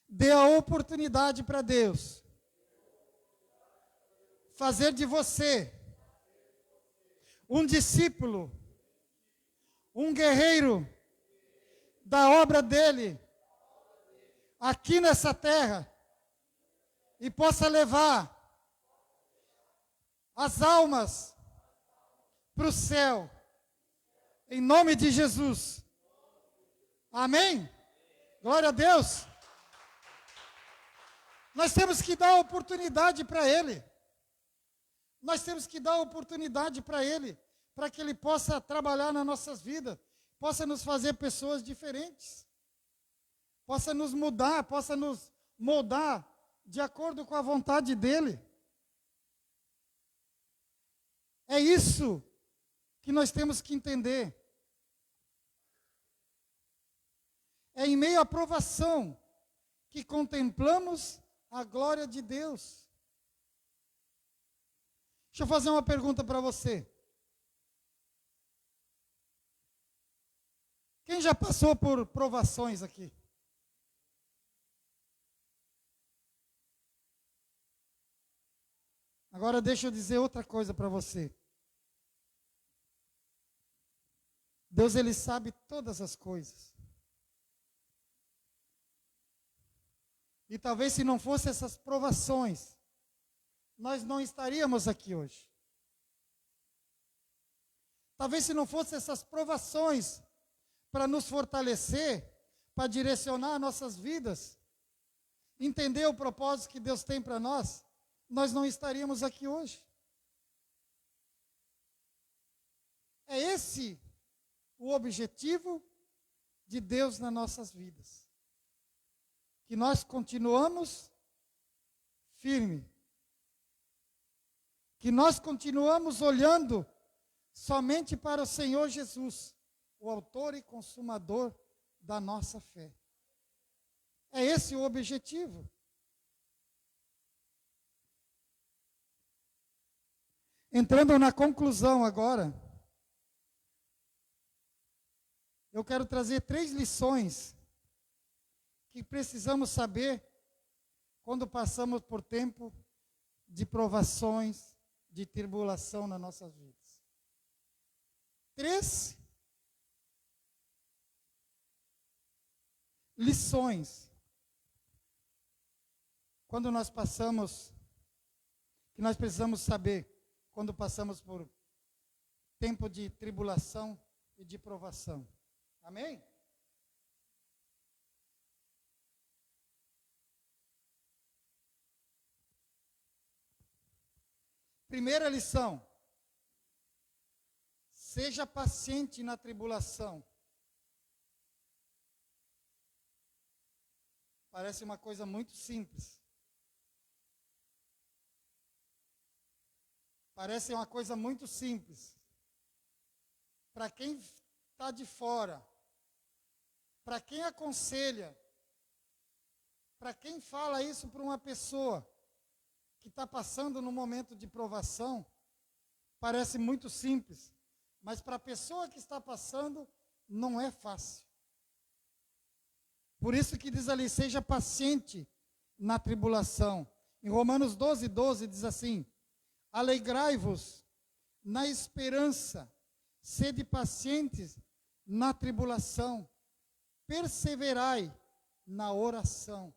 Dê a oportunidade para Deus fazer de você um discípulo, um guerreiro da obra dele aqui nessa terra e possa levar as almas para o céu, em nome de Jesus. Amém? Glória a Deus. Nós temos que dar oportunidade para Ele. Nós temos que dar oportunidade para Ele, para que Ele possa trabalhar nas nossas vidas, possa nos fazer pessoas diferentes, possa nos mudar, possa nos moldar de acordo com a vontade dEle. É isso que nós temos que entender. É em meio à provação que contemplamos a glória de Deus. Deixa eu fazer uma pergunta para você. Quem já passou por provações aqui? Agora deixa eu dizer outra coisa para você. Deus, Ele sabe todas as coisas. E talvez se não fossem essas provações, nós não estaríamos aqui hoje. Talvez se não fossem essas provações para nos fortalecer, para direcionar nossas vidas, entender o propósito que Deus tem para nós, nós não estaríamos aqui hoje. É esse o objetivo de Deus nas nossas vidas. Que nós continuamos firme. Que nós continuamos olhando somente para o Senhor Jesus, o autor e consumador da nossa fé. É esse o objetivo. Entrando na conclusão agora, eu quero trazer 3 lições que precisamos saber quando passamos por tempo de provações, de tribulação nas nossas vidas. 3 lições quando nós passamos, que nós precisamos saber quando passamos por tempo de tribulação e de provação. Amém? Primeira lição: seja paciente na tribulação. Parece uma coisa muito simples. Parece uma coisa muito simples. Para quem está de fora, para quem aconselha, para quem fala isso para uma pessoa que está passando num momento de provação, parece muito simples. Mas para a pessoa que está passando, não é fácil. Por isso que diz ali, seja paciente na tribulação. Em Romanos 12:12 diz assim: alegrai-vos na esperança, sede pacientes na tribulação, perseverai na oração.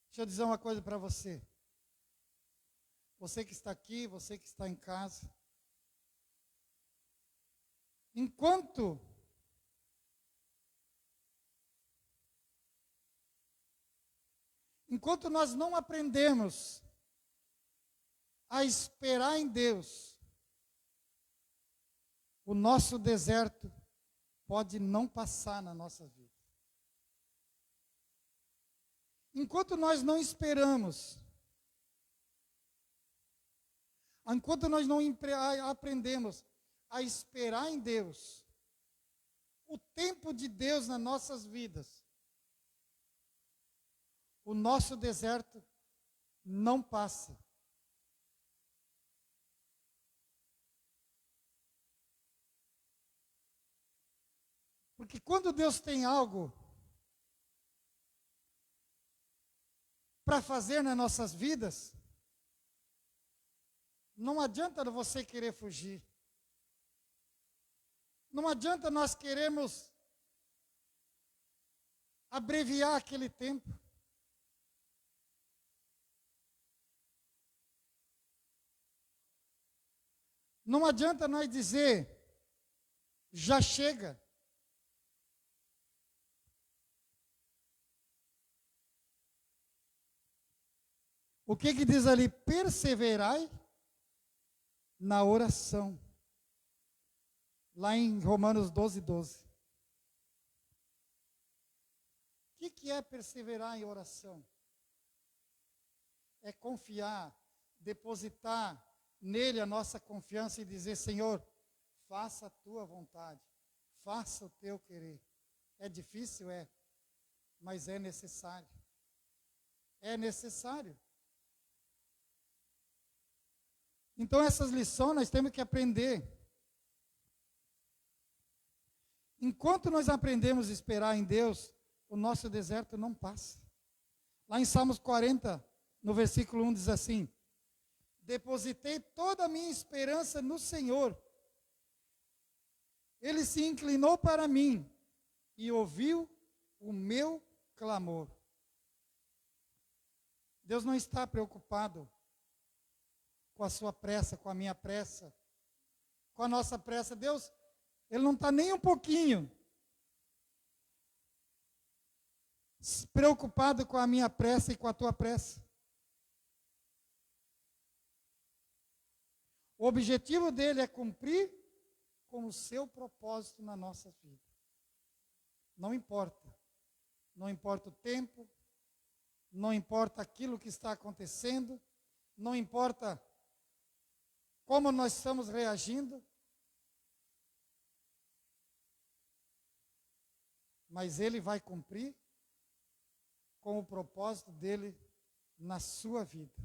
Deixa eu dizer uma coisa para você. Você que está aqui, você que está em casa. Enquanto nós não aprendemos a esperar em Deus, o nosso deserto pode não passar na nossa vida. Enquanto nós não esperamos, enquanto nós não aprendemos a esperar em Deus, o tempo de Deus nas nossas vidas, o nosso deserto não passa. Porque quando Deus tem algo para fazer nas nossas vidas, não adianta você querer fugir. Não adianta nós queremos abreviar aquele tempo. Não adianta nós dizer, já chega. O que diz ali? Perseverai na oração. Lá em Romanos 12:12. que é perseverar em oração? É confiar, depositar nele a nossa confiança e dizer: Senhor, faça a tua vontade, faça o teu querer. É difícil? É, mas é necessário. É necessário. Então essas lições nós temos que aprender. Enquanto nós aprendemos a esperar em Deus, o nosso deserto não passa. Lá em Salmos 40, no versículo 1 diz assim: depositei toda a minha esperança no Senhor. Ele se inclinou para mim e ouviu o meu clamor. Deus não está preocupado com a sua pressa, com a minha pressa, com a nossa pressa. Deus, Ele não está nem um pouquinho preocupado com a minha pressa e com a tua pressa. O objetivo dele é cumprir com o seu propósito na nossa vida. Não importa. Não importa o tempo, não importa aquilo que está acontecendo, não importa como nós estamos reagindo, mas ele vai cumprir com o propósito dele na sua vida,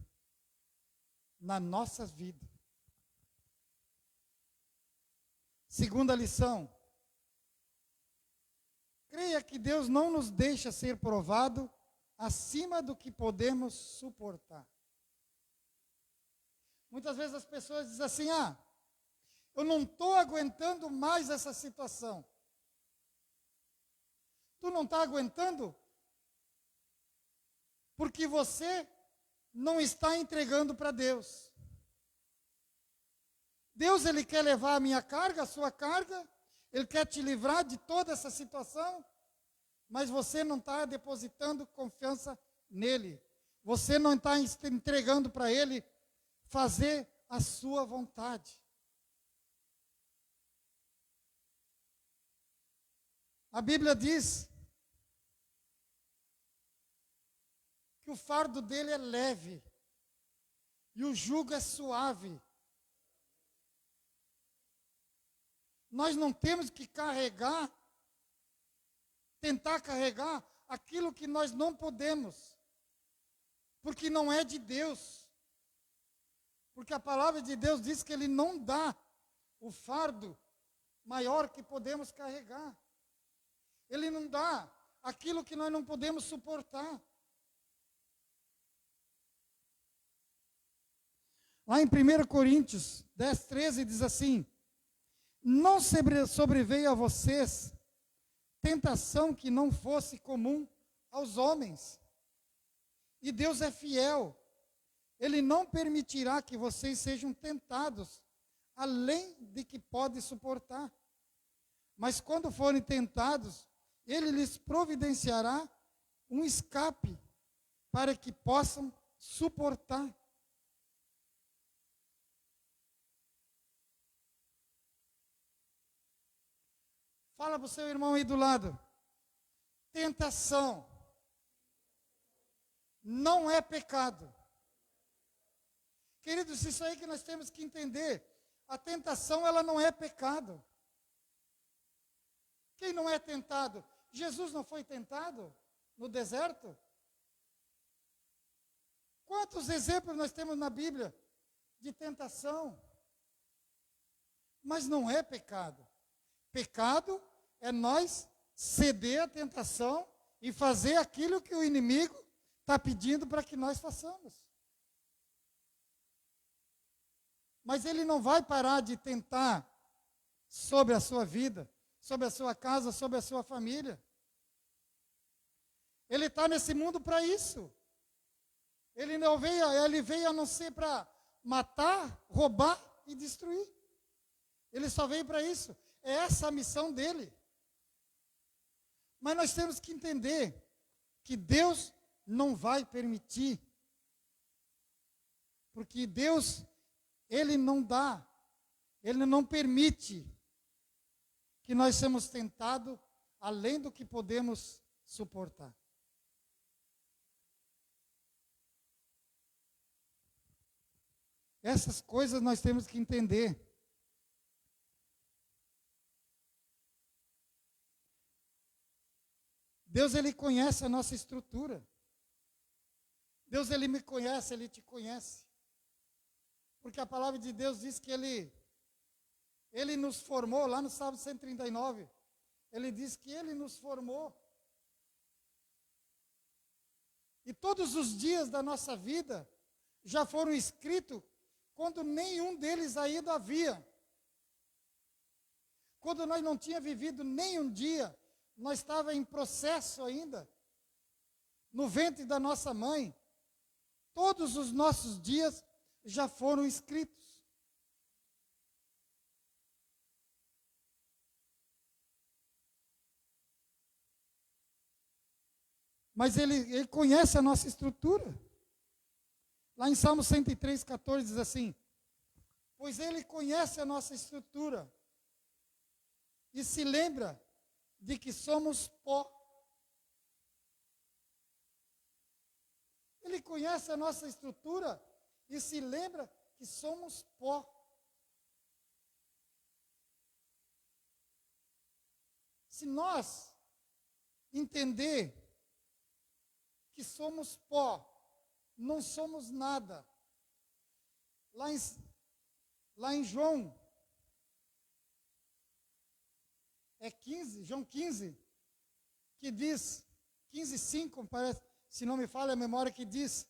na nossa vida. Segunda lição: creia que Deus não nos deixa ser provado acima do que podemos suportar. Muitas vezes as pessoas dizem assim: eu não estou aguentando mais essa situação. Tu não está aguentando porque você não está entregando para Deus. Deus, Ele quer levar a minha carga, a sua carga, Ele quer te livrar de toda essa situação, mas você não está depositando confiança nele. Você não está entregando para Ele fazer a sua vontade. A Bíblia diz que o fardo dele é leve e o jugo é suave. Nós não temos que tentar carregar aquilo que nós não podemos, porque não é de Deus. Porque a palavra de Deus diz que Ele não dá o fardo maior que podemos carregar. Ele não dá aquilo que nós não podemos suportar. Lá em 1 Coríntios 10, 13 diz assim: não sobreveio a vocês tentação que não fosse comum aos homens. E Deus é fiel. Ele não permitirá que vocês sejam tentados além de que podem suportar. Mas quando forem tentados, Ele lhes providenciará um escape para que possam suportar. Fala para o seu irmão aí do lado: tentação não é pecado. Queridos, isso aí que nós temos que entender. A tentação, ela não é pecado. Quem não é tentado? Jesus não foi tentado no deserto? Quantos exemplos nós temos na Bíblia de tentação? Mas não é pecado. Pecado é nós ceder à tentação e fazer aquilo que o inimigo está pedindo para que nós façamos. Mas ele não vai parar de tentar sobre a sua vida, sobre a sua casa, sobre a sua família. Ele está nesse mundo para isso. Ele veio a não ser para matar, roubar e destruir. Ele só veio para isso. É essa a missão dele. Mas nós temos que entender que Deus não vai permitir. Porque Deus, Ele não dá, Ele não permite que nós sejamos tentados além do que podemos suportar. Essas coisas nós temos que entender. Deus, Ele conhece a nossa estrutura. Deus, Ele me conhece, Ele te conhece. Porque a palavra de Deus diz que Ele nos formou, lá no Salmo 139, Ele diz que Ele nos formou. E todos os dias da nossa vida já foram escritos quando nenhum deles ainda havia. Quando nós não tínhamos vivido nenhum dia, nós estávamos em processo ainda, no ventre da nossa mãe. Todos os nossos dias já foram escritos. Mas Ele conhece a nossa estrutura. Lá em Salmo 103, 14 diz assim: pois Ele conhece a nossa estrutura e se lembra de que somos pó. Ele conhece a nossa estrutura e se lembra que somos pó. Se nós entender que somos pó, não somos nada. Lá em João, João 15, que diz, 15:5, parece, se não me falha a memória, que diz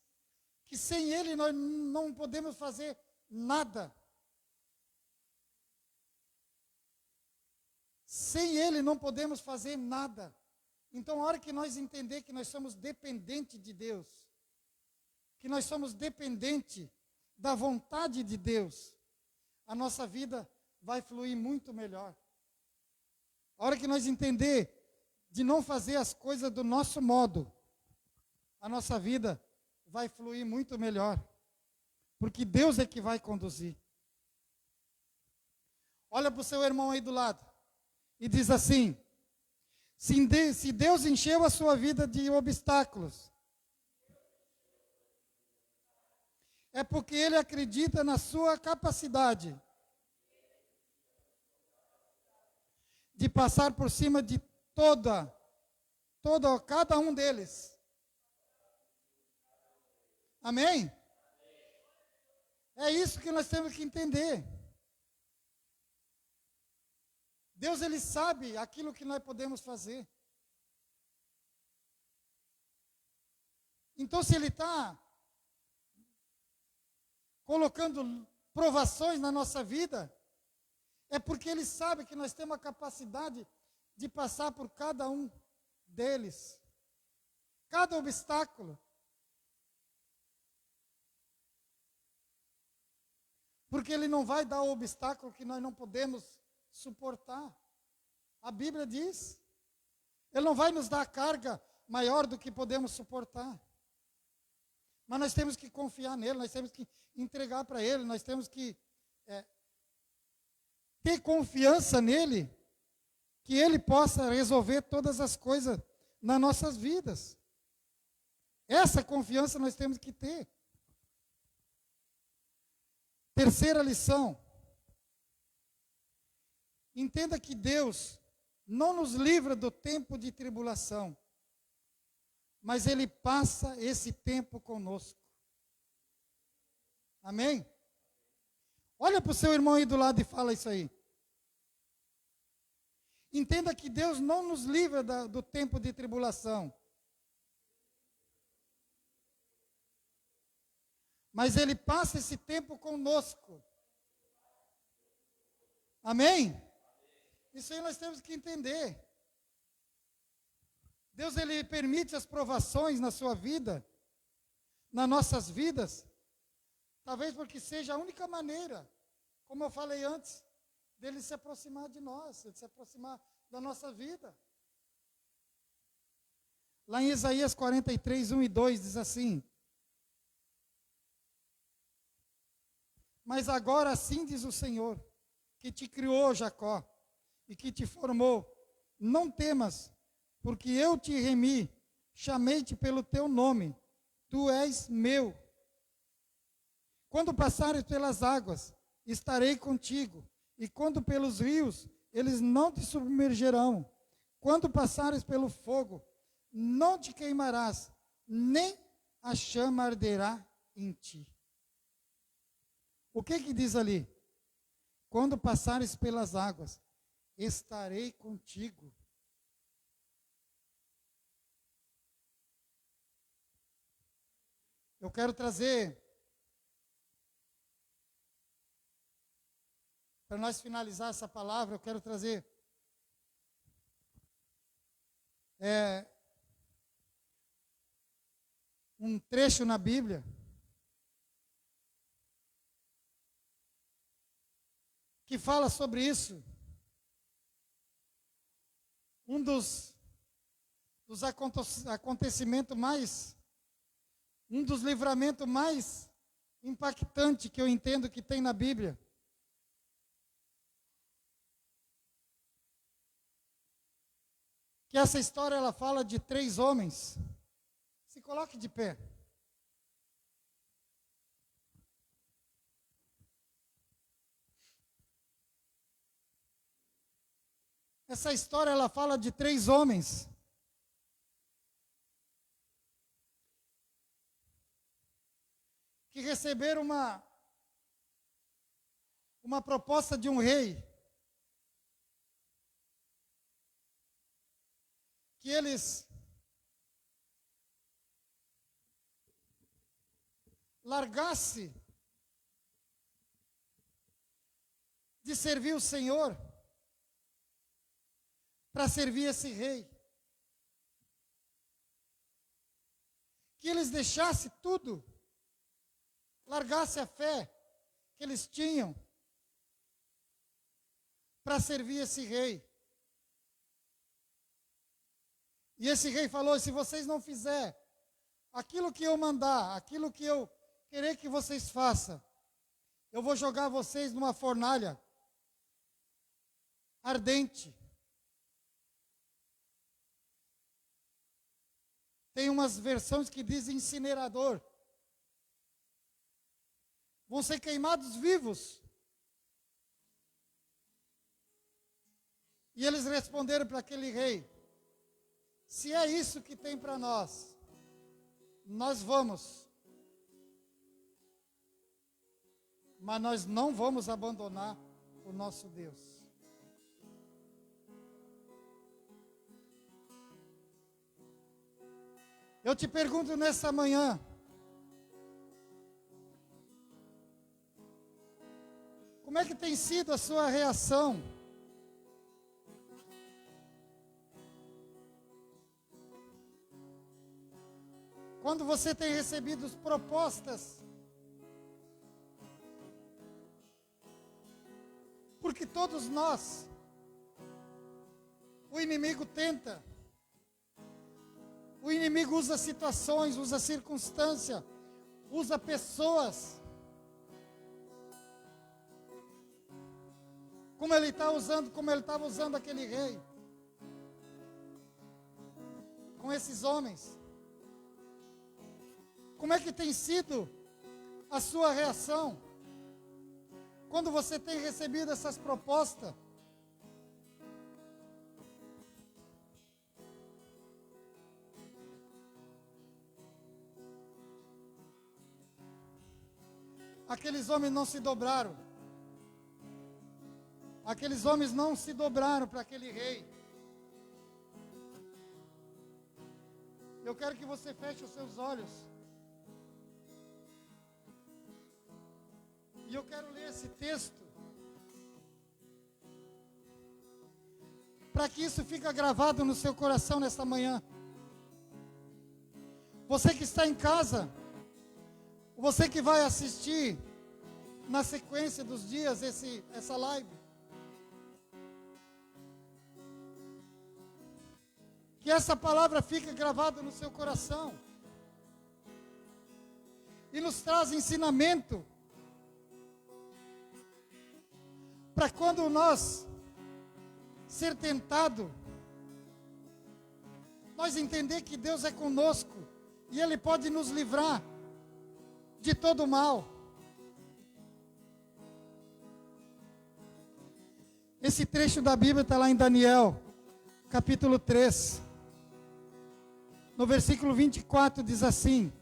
que sem Ele nós não podemos fazer nada. Sem Ele não podemos fazer nada. Então, a hora que nós entender que nós somos dependentes de Deus, que nós somos dependentes da vontade de Deus, a nossa vida vai fluir muito melhor. A hora que nós entender de não fazer as coisas do nosso modo, a nossa vida vai fluir muito melhor. Porque Deus é que vai conduzir. Olha para o seu irmão aí do lado e diz assim: se Deus encheu a sua vida de obstáculos, é porque Ele acredita na sua capacidade de passar por cima de cada um deles. Amém? É isso que nós temos que entender. Deus, Ele sabe aquilo que nós podemos fazer. Então, se Ele está colocando provações na nossa vida, é porque Ele sabe que nós temos a capacidade de passar por cada um deles. Cada obstáculo. Porque Ele não vai dar o obstáculo que nós não podemos suportar. A Bíblia diz, Ele não vai nos dar carga maior do que podemos suportar. Mas nós temos que confiar nele, nós temos que entregar para Ele, nós temos que ter confiança nele, que Ele possa resolver todas as coisas nas nossas vidas. Essa confiança nós temos que ter. Terceira lição. Entenda que Deus não nos livra do tempo de tribulação, mas Ele passa esse tempo conosco. Amém? Olha para o seu irmão aí do lado e fala isso aí. Entenda que Deus não nos livra do tempo de tribulação, mas Ele passa esse tempo conosco. Amém? Isso aí nós temos que entender. Deus, Ele permite as provações na sua vida, nas nossas vidas, talvez porque seja a única maneira, como eu falei antes, dele se aproximar de nós, de se aproximar da nossa vida. Lá em Isaías 43, 1 e 2 diz assim: mas agora assim diz o Senhor, que te criou, Jacó, e que te formou, não temas, porque eu te remi, chamei-te pelo teu nome, tu és meu. Quando passares pelas águas, estarei contigo. E quando pelos rios, eles não te submergerão. Quando passares pelo fogo, não te queimarás, nem a chama arderá em ti. O que diz ali? Quando passares pelas águas, estarei contigo. Eu quero trazer, para nós finalizar essa palavra, eu quero trazer um trecho na Bíblia que fala sobre isso. Um dos acontecimentos mais, um dos livramentos mais impactantes que eu entendo que tem na Bíblia. Que essa história ela fala de 3 homens. Se coloque de pé. Essa história ela fala de 3 homens que receberam uma proposta de um rei, que eles largassem de servir o Senhor para servir esse rei. Que eles deixassem tudo, largassem a fé que eles tinham para servir esse rei. E esse rei falou: se vocês não fizerem aquilo que eu mandar, aquilo que eu querer que vocês façam, eu vou jogar vocês numa fornalha ardente. Tem umas versões que dizem incinerador. Vão ser queimados vivos. E eles responderam para aquele rei: se é isso que tem para nós, nós vamos. Mas nós não vamos abandonar o nosso Deus. Eu te pergunto nessa manhã, como é que tem sido a sua reação? Quando você tem recebido propostas, porque todos nós, o inimigo tenta, o inimigo usa situações, usa circunstâncias, usa pessoas, como ele estava usando aquele rei, com esses homens. Como é que tem sido a sua reação quando você tem recebido essas propostas? Aqueles homens não se dobraram. Aqueles homens não se dobraram para aquele rei. Eu quero que você feche os seus olhos. E eu quero ler esse texto, para que isso fique gravado no seu coração nesta manhã. Você que está em casa, você que vai assistir na sequência dos dias essa live, que essa palavra fique gravada no seu coração e nos traz ensinamento para quando nós ser tentado, nós entender que Deus é conosco e Ele pode nos livrar de todo mal. Esse trecho da Bíblia está lá em Daniel, capítulo 3. No versículo 24 diz assim: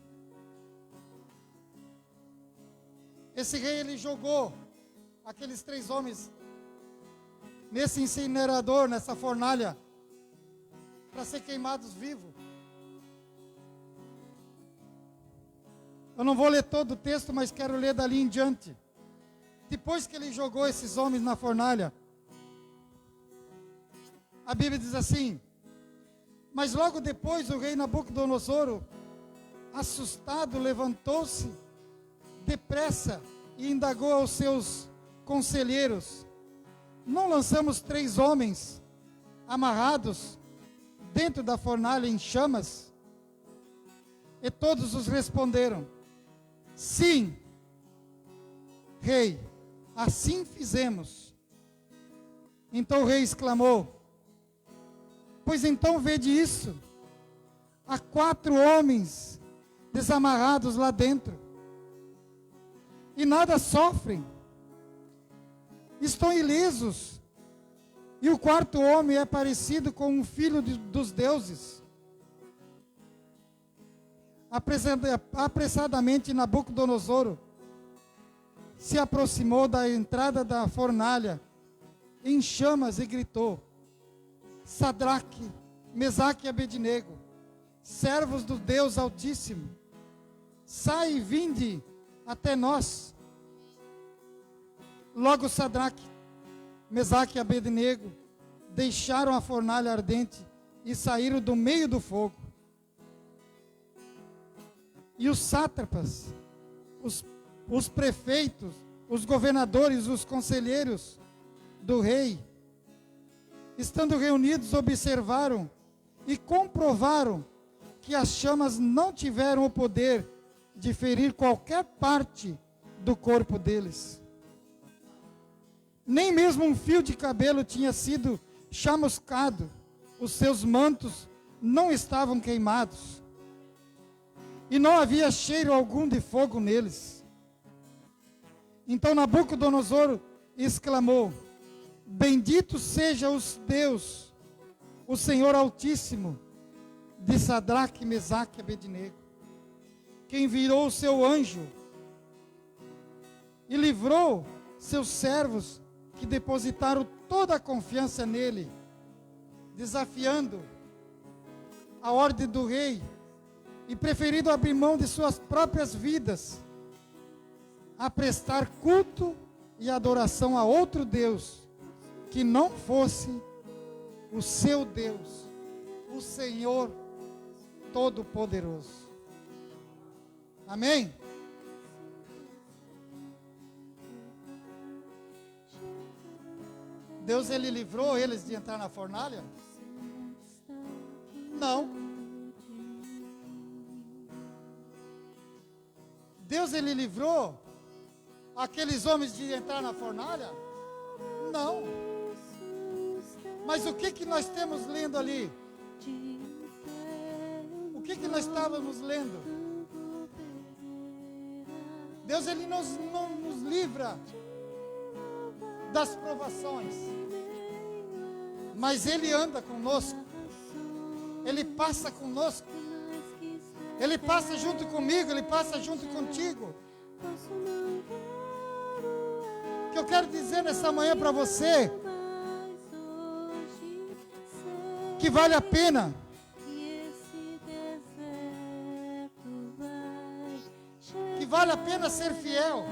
esse rei, ele jogou aqueles 3 homens nesse incinerador, nessa fornalha, para ser queimados vivos. Eu não vou ler todo o texto, mas quero ler dali em diante. Depois que ele jogou esses homens na fornalha, a Bíblia diz assim: mas logo depois o rei Nabucodonosor, assustado, levantou-se depressa e indagou aos seus conselheiros: não lançamos 3 homens amarrados dentro da fornalha em chamas? E todos os responderam: sim, rei, assim fizemos. Então o rei exclamou: pois então vede isso, há 4 homens desamarrados lá dentro, e nada sofrem, estão ilesos, e o 4º homem é parecido com um filho dos deuses. Apressadamente Nabucodonosor se aproximou da entrada da fornalha em chamas e gritou: Sadraque, Mesaque e Abednego, servos do Deus Altíssimo, sai e vinde até nós. Logo Sadraque, Mesaque e Abednego deixaram a fornalha ardente e saíram do meio do fogo. E os sátrapas, os prefeitos, os governadores, os conselheiros do rei, estando reunidos, observaram e comprovaram que as chamas não tiveram o poder de ferir qualquer parte do corpo deles. Nem mesmo um fio de cabelo tinha sido chamuscado, os seus mantos não estavam queimados, e não havia cheiro algum de fogo neles. Então Nabucodonosor exclamou: bendito seja o Deus, o Senhor Altíssimo, de Sadraque, Mesaque e Abednego, que enviou o seu anjo e livrou seus servos que depositaram toda a confiança nele, desafiando a ordem do rei e preferindo abrir mão de suas próprias vidas a prestar culto e adoração a outro Deus que não fosse o seu Deus, o Senhor Todo-Poderoso. Amém? Deus, ele livrou eles de entrar na fornalha? Não. Deus, ele livrou aqueles homens de entrar na fornalha? Não. Mas o que nós temos lendo ali? O que nós estávamos lendo? Deus, ele não nos livra das provações, mas ele anda conosco, ele passa conosco, ele passa junto comigo, ele passa junto contigo. O que eu quero dizer nessa manhã para você, que vale a pena ser fiel,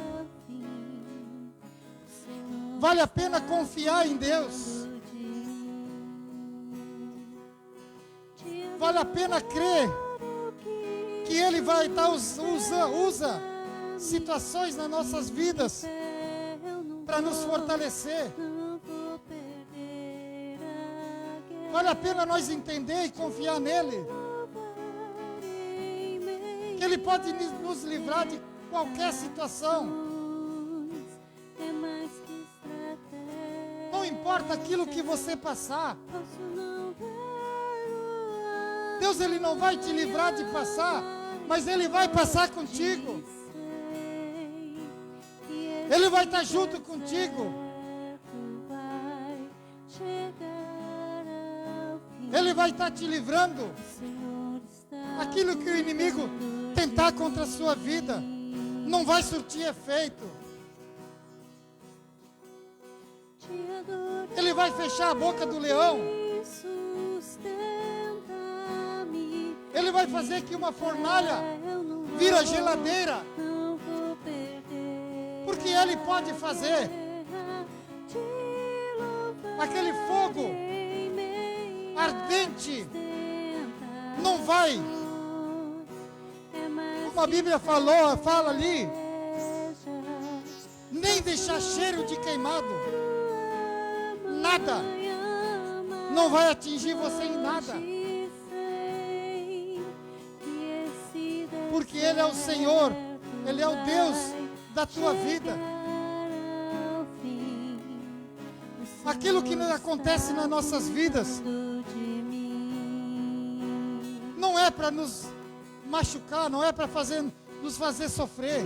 vale a pena confiar em Deus, vale a pena crer que Ele vai estar usa situações nas nossas vidas para nos fortalecer. Vale a pena nós entender e confiar nele, que Ele pode nos livrar de qualquer situação. Não importa aquilo que você passar, Deus, ele não vai te livrar de passar, mas ele vai passar contigo. Ele vai estar junto contigo. Ele vai estar te livrando aquilo que o inimigo tentar contra a sua vida. Não vai surtir efeito. Ele vai fechar a boca do leão. Ele vai fazer que uma fornalha vira geladeira. Porque Ele pode fazer. Aquele fogo ardente não vai, como a Bíblia fala ali, nem deixar cheiro de queimado. Nada não vai atingir você em nada. Porque Ele é o Senhor, Ele é o Deus da tua vida. Aquilo que acontece nas nossas vidas não é para nos machucar, não é para nos fazer sofrer,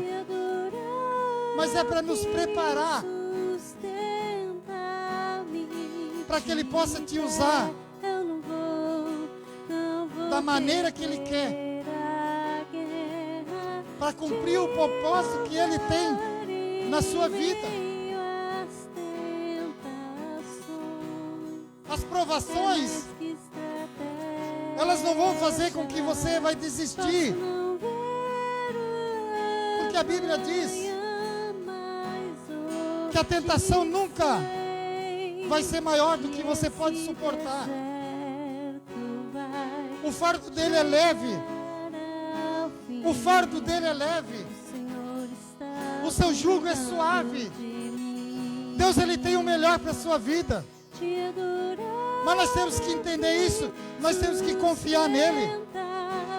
mas é para nos preparar para que Ele possa te usar da maneira que Ele quer, para cumprir o propósito que Ele tem na sua vida. As provações, elas não vão fazer com que você vai desistir, porque a Bíblia diz que a tentação nunca vai ser maior do que você pode suportar. O fardo dele é leve. O fardo dele é leve. O seu jugo é suave. Deus, Ele tem o melhor para a sua vida. Mas nós temos que entender isso. Nós temos que confiar nele.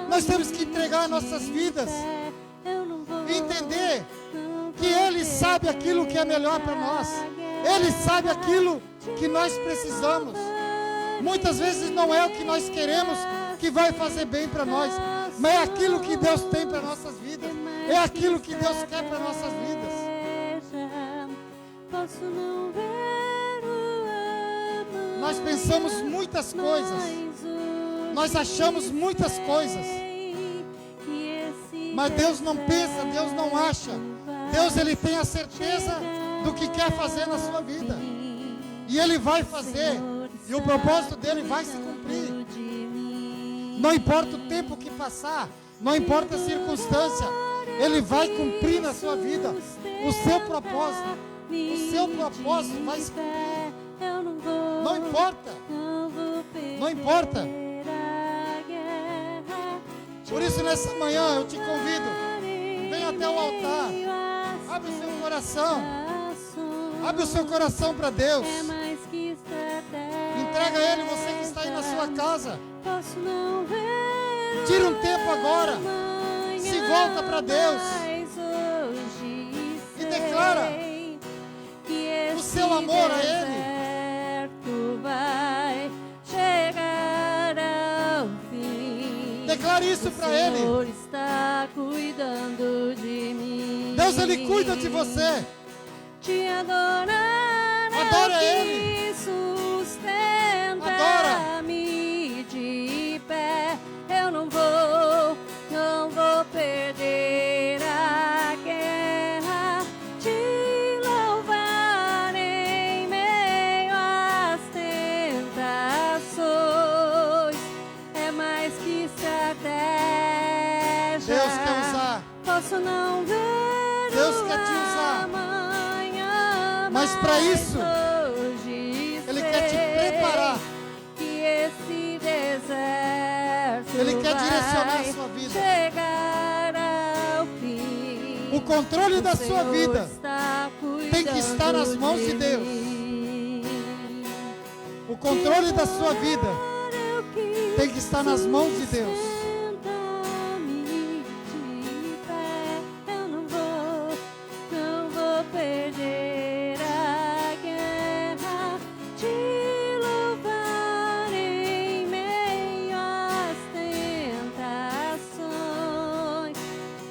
Nós temos que entregar nossas vidas e entender que Ele sabe aquilo que é melhor para nós. Ele sabe aquilo que nós precisamos. Muitas vezes não é o que nós queremos que vai fazer bem para nós, mas é aquilo que Deus tem para nossas vidas. É aquilo que Deus quer para nossas vidas. Nós pensamos muitas coisas, nós achamos muitas coisas, mas Deus não pensa, Deus não acha. Deus, Ele tem a certeza do que quer fazer na sua vida, e Ele vai fazer, e o propósito dele vai se cumprir. Não importa o tempo que passar, não importa a circunstância, Ele vai cumprir na sua vida o seu propósito. O seu propósito vai se cumprir. Não importa. Não importa. Por isso, nessa manhã, eu te convido. Venha até o altar. Abre o seu coração. Abre o seu coração para Deus. Entrega a Ele, você que está aí na sua casa. Tira um tempo agora. Se volta para Deus. E declara o seu amor a Ele. Declare isso para Ele. Deus, Ele cuida de você. Adora Ele. Sustenta-me de pé. Eu não vou perder a guerra. Te louvar em meio às tentações. É mais que estratégia. Deus quer usar. Posso não ver. Deus quer te usar. Amanhã, mas para isso, Ele quer te preparar. Que esse deserto Ele quer direcionar a sua vida. Chegar ao fim. O controle da sua vida tem que estar nas mãos de Deus. O controle da sua vida tem que estar nas mãos de Deus. Eu não vou perder a guerra. Te louvar em meio às tentações.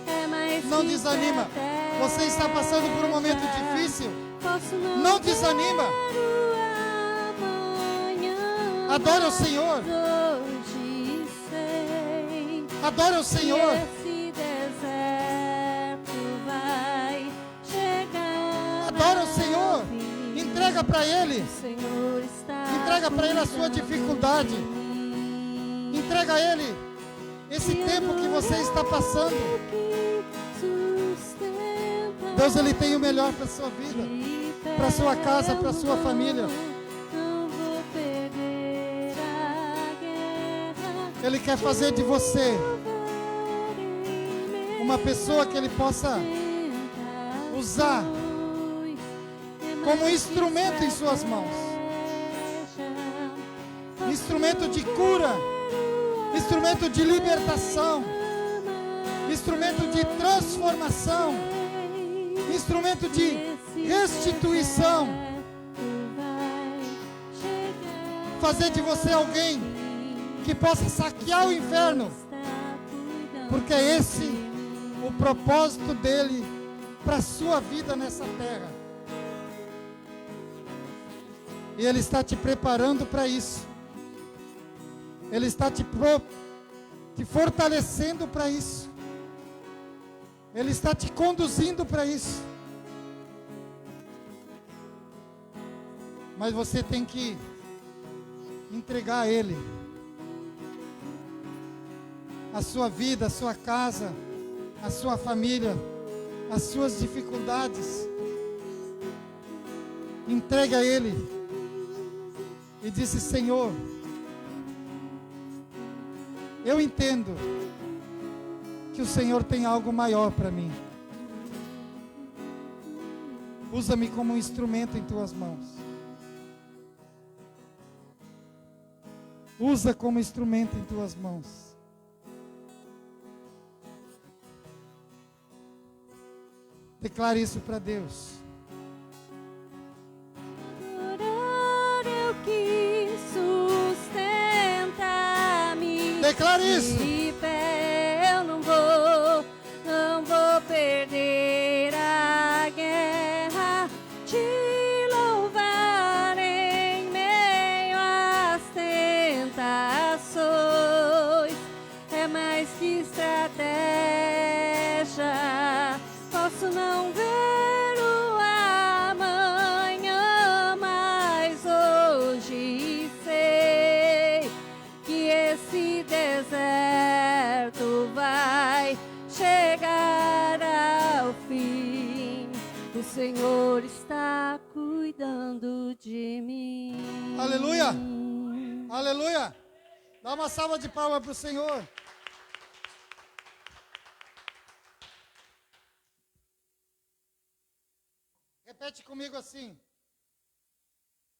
É mais Não desanima. Você está passando por um momento difícil. Não desanima. Adore o Senhor. Hoje sei Adore o Senhor. que esse deserto vai chegar. Adore o Senhor. ao fim. Entrega para Ele. O Senhor está Entrega para Ele a sua cuidando dificuldade. de mim. Entrega a Ele esse tempo que você está passando. Deus, Ele tem o melhor para a sua vida, para a sua casa, para a sua família. Não vou perder a guerra. Ele quer fazer de você uma pessoa que Ele possa usar como instrumento em suas mãos. Instrumento de cura, instrumento de libertação, instrumento de transformação, instrumento de restituição. Fazer de você alguém que possa saquear o inferno, porque é esse o propósito dele para a sua vida nessa terra. E Ele está te preparando para isso. Ele está te fortalecendo para isso. Ele está te conduzindo para isso. Mas você tem que entregar a Ele a sua vida, a sua casa, a sua família, as suas dificuldades. Entregue a Ele e disse: Senhor, eu entendo que o Senhor tem algo maior para mim. Usa-me como um instrumento em tuas mãos. Usa como instrumento em tuas mãos. Declare isso para Deus. Orar é o que sustenta-me. Declare isso. De pé eu não vou perder a guerra. Te louvar em meio às tentações é mais que estratégia. Posso não ver o amanhã, mas hoje sei que esse deserto vai chegar ao fim. O Senhor está cuidando de mim. Aleluia. Aleluia. Dá uma salva de palmas para o Senhor. Repete comigo assim.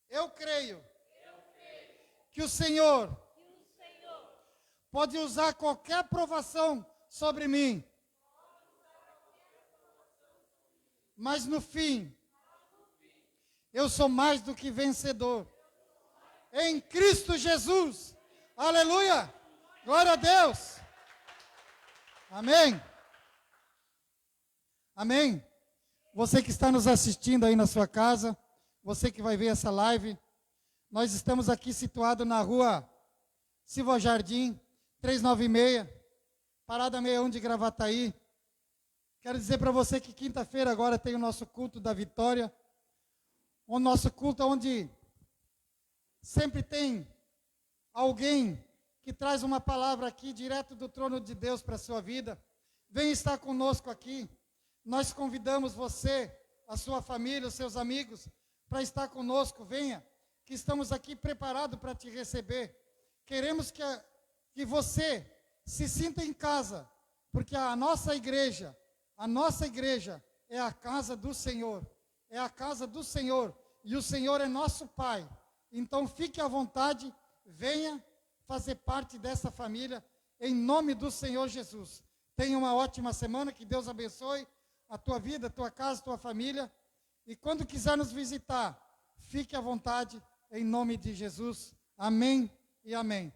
Eu creio que o Senhor pode usar qualquer provação sobre mim. Mas no fim, eu sou mais do que vencedor. Em Cristo Jesus. Aleluia. Glória a Deus. Amém. Amém. Você que está nos assistindo aí na sua casa, você que vai ver essa live, nós estamos aqui situados na rua Silva Jardim, 396, Parada 61 de Gravataí. Quero dizer para você que quinta-feira agora tem o nosso culto da vitória, o nosso culto onde sempre tem alguém que traz uma palavra aqui direto do trono de Deus para a sua vida. Vem estar conosco aqui. Nós convidamos você, a sua família, os seus amigos, para estar conosco. Venha, que estamos aqui preparados para te receber. Queremos que você se sinta em casa, porque a nossa igreja é a casa do Senhor. É a casa do Senhor. E o Senhor é nosso Pai. Então fique à vontade, venha fazer parte dessa família, em nome do Senhor Jesus. Tenha uma ótima semana, que Deus abençoe a tua vida, a tua casa, a tua família. E quando quiser nos visitar, fique à vontade, em nome de Jesus. Amém e amém.